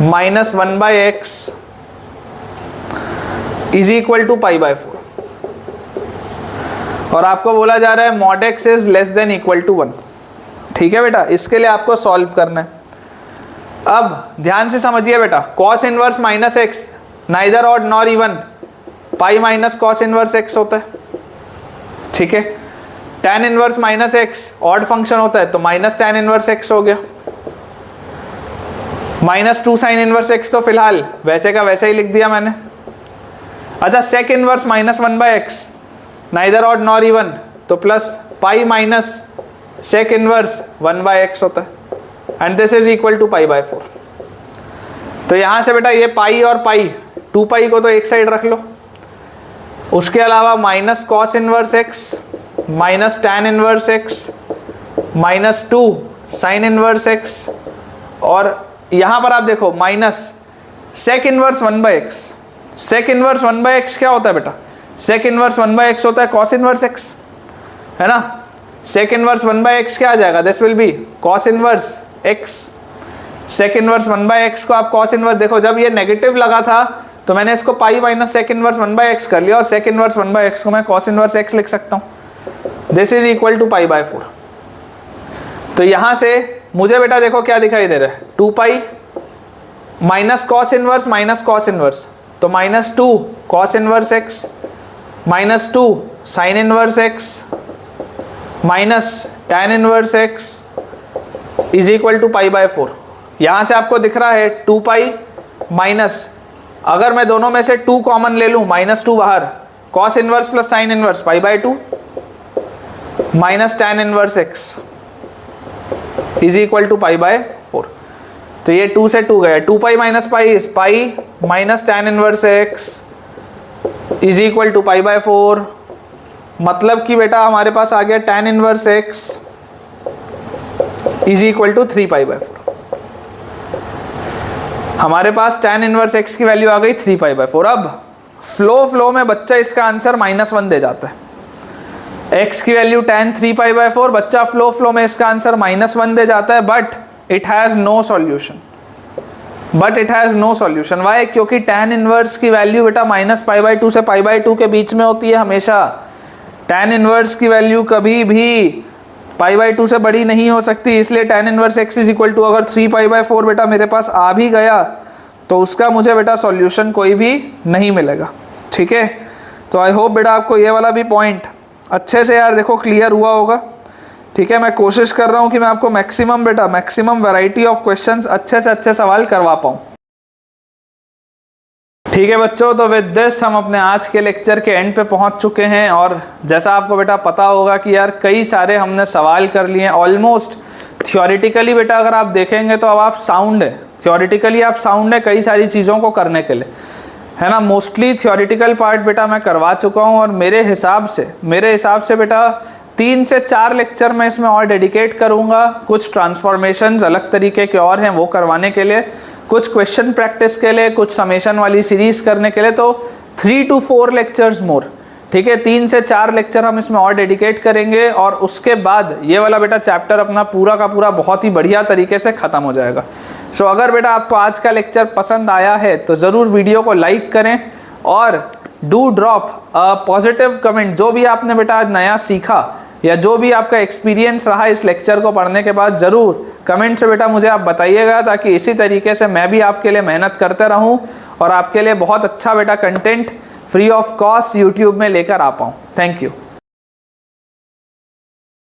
minus 1/x is equal to π/4 और आपको बोला जा रहा है mod x is less than equal to 1। ठीक है बेटा, इसके लिए आपको सॉल्व करना है। अब ध्यान से समझिए बेटा, cos inverse minus x neither odd nor even पाई माइनस कॉस इनवर्स एक्स होता है। ठीक है, tan inverse minus x odd function होता है तो माइनस tan इनवर्स एक्स हो गया, -2 sin इनवर्स एक्स तो फिलहाल वैसे का वैसे ही लिख दिया मैंने। अच्छा, sec inverse minus 1/x neither odd nor even तो plus pi minus sec inverse 1/x होता है and this is equal to π/4। तो यहाँ से बेटा ये पाई और पाई 2 पाई को तो एक साइड रख लो, उसके अलावा minus cos inverse x minus tan inverse x -2 sine inverse x और यहाँ पर आप देखो minus sec inverse 1/x। Sec inverse 1/x क्या होता है बेटा? सेक इनवर्स 1/x होता है कॉस इनवर्स x, है ना। सेक इनवर्स 1/x क्या आ जाएगा? This will be cos inverse x। Sec inverse 1/x को आप कॉस इनवर्स, देखो जब ये नेगेटिव लगा था तो मैंने इसको पाई माइनस सेक इनवर्स 1/x कर लिया और सेक इनवर्स 1/x को मैं कॉस इनवर्स x लिख सकता हूँ। This is equal to π/4। तो यहाँ से मुझे बेटा देखो क्या दिखाई दे रहा है, 2 pi minus cos inverse minus cos inverse तो -2 cos inverse x -2 sine inverse x minus tan inverse x is equal to π/4। यहाँ से आपको दिख रहा है 2 पाई माइनस, अगर मैं दोनों में से 2 कॉमन ले लूँ -2 बाहर, cos inverse plus sine inverse π/2 minus tan inverse x is equal to π/4। तो ये 2 से 2 गया, 2 pi minus pi is pi minus tan inverse x is equal to π/4। मतलब कि बेटा हमारे पास आ गया tan inverse x is equal to 3π/4। हमारे पास टैन इनवर्स x की वैल्यू आ गई 3π/4। अब फ्लो में बच्चा इसका आंसर -1 दे जाता है। x की वैल्यू टैन 3π/4, बच्चा फ्लो में इसका आंसर -1 दे जाता है, but it has no solution. Why? क्योंकि टैन इनवर्स की वैल्यू बेटा -π/2 से π/2 के बीच में होती है हमेशा। टैन इनवर्स की वैल्यू कभी भी π/2 से बड़ी नहीं हो सकती, इसलिए tan inverse x is equal to अगर 3π/4 बेटा मेरे पास आ भी गया तो उसका मुझे बेटा सॉल्यूशन कोई भी नहीं मिलेगा। ठीक है, तो आई होप बेटा आपको ये वाला भी पॉइंट अच्छे से यार देखो क्लियर हुआ होगा। ठीक है, मैं कोशिश कर रहा हूँ कि मैं आपको मैक्सिमम वैरायटी ऑफ क्वेश्चंस अच्छे से अच्छे सवाल करवा पाऊँ। ठीक है बच्चों, तो विद दिस हम अपने आज के लेक्चर के एंड पे पहुंच चुके हैं और जैसा आपको बेटा पता होगा कि यार कई सारे हमने सवाल कर लिए हैं ऑलमोस्ट। थियोरेटिकली बेटा अगर आप देखेंगे तो अब आप साउंड है, थियोरेटिकली आप साउंड है कई सारी चीज़ों को करने के लिए, है ना। मोस्टली थियोरेटिकल पार्ट बेटा मैं करवा चुका हूँ और मेरे हिसाब से बेटा 3 से 4 लेक्चर मैं इसमें और डेडिकेट करूँगा। कुछ ट्रांसफॉर्मेशंस अलग तरीके के और हैं वो करवाने के लिए, कुछ क्वेश्चन प्रैक्टिस के लिए, कुछ समेशन वाली सीरीज करने के लिए, तो 3 to 4 लेक्चर्स मोर। ठीक है, 3 से 4 लेक्चर हम इसमें और डेडिकेट करेंगे और उसके बाद ये वाला बेटा चैप्टर अपना पूरा का पूरा बहुत ही बढ़िया तरीके से ख़त्म हो जाएगा। सो अगर बेटा आपको आज का लेक्चर पसंद आया है तो ज़रूर वीडियो को लाइक करें और do drop a positive comment. जो भी आपने बेटा आज नया सीखा या जो भी आपका एक्सपीरियंस रहा इस लेक्चर को पढ़ने के बाद, ज़रूर कमेंट से बेटा मुझे आप बताइएगा, ताकि इसी तरीके से मैं भी आपके लिए मेहनत करते रहूं और आपके लिए बहुत अच्छा बेटा content free of cost YouTube में लेकर आ पाऊँ। Thank you.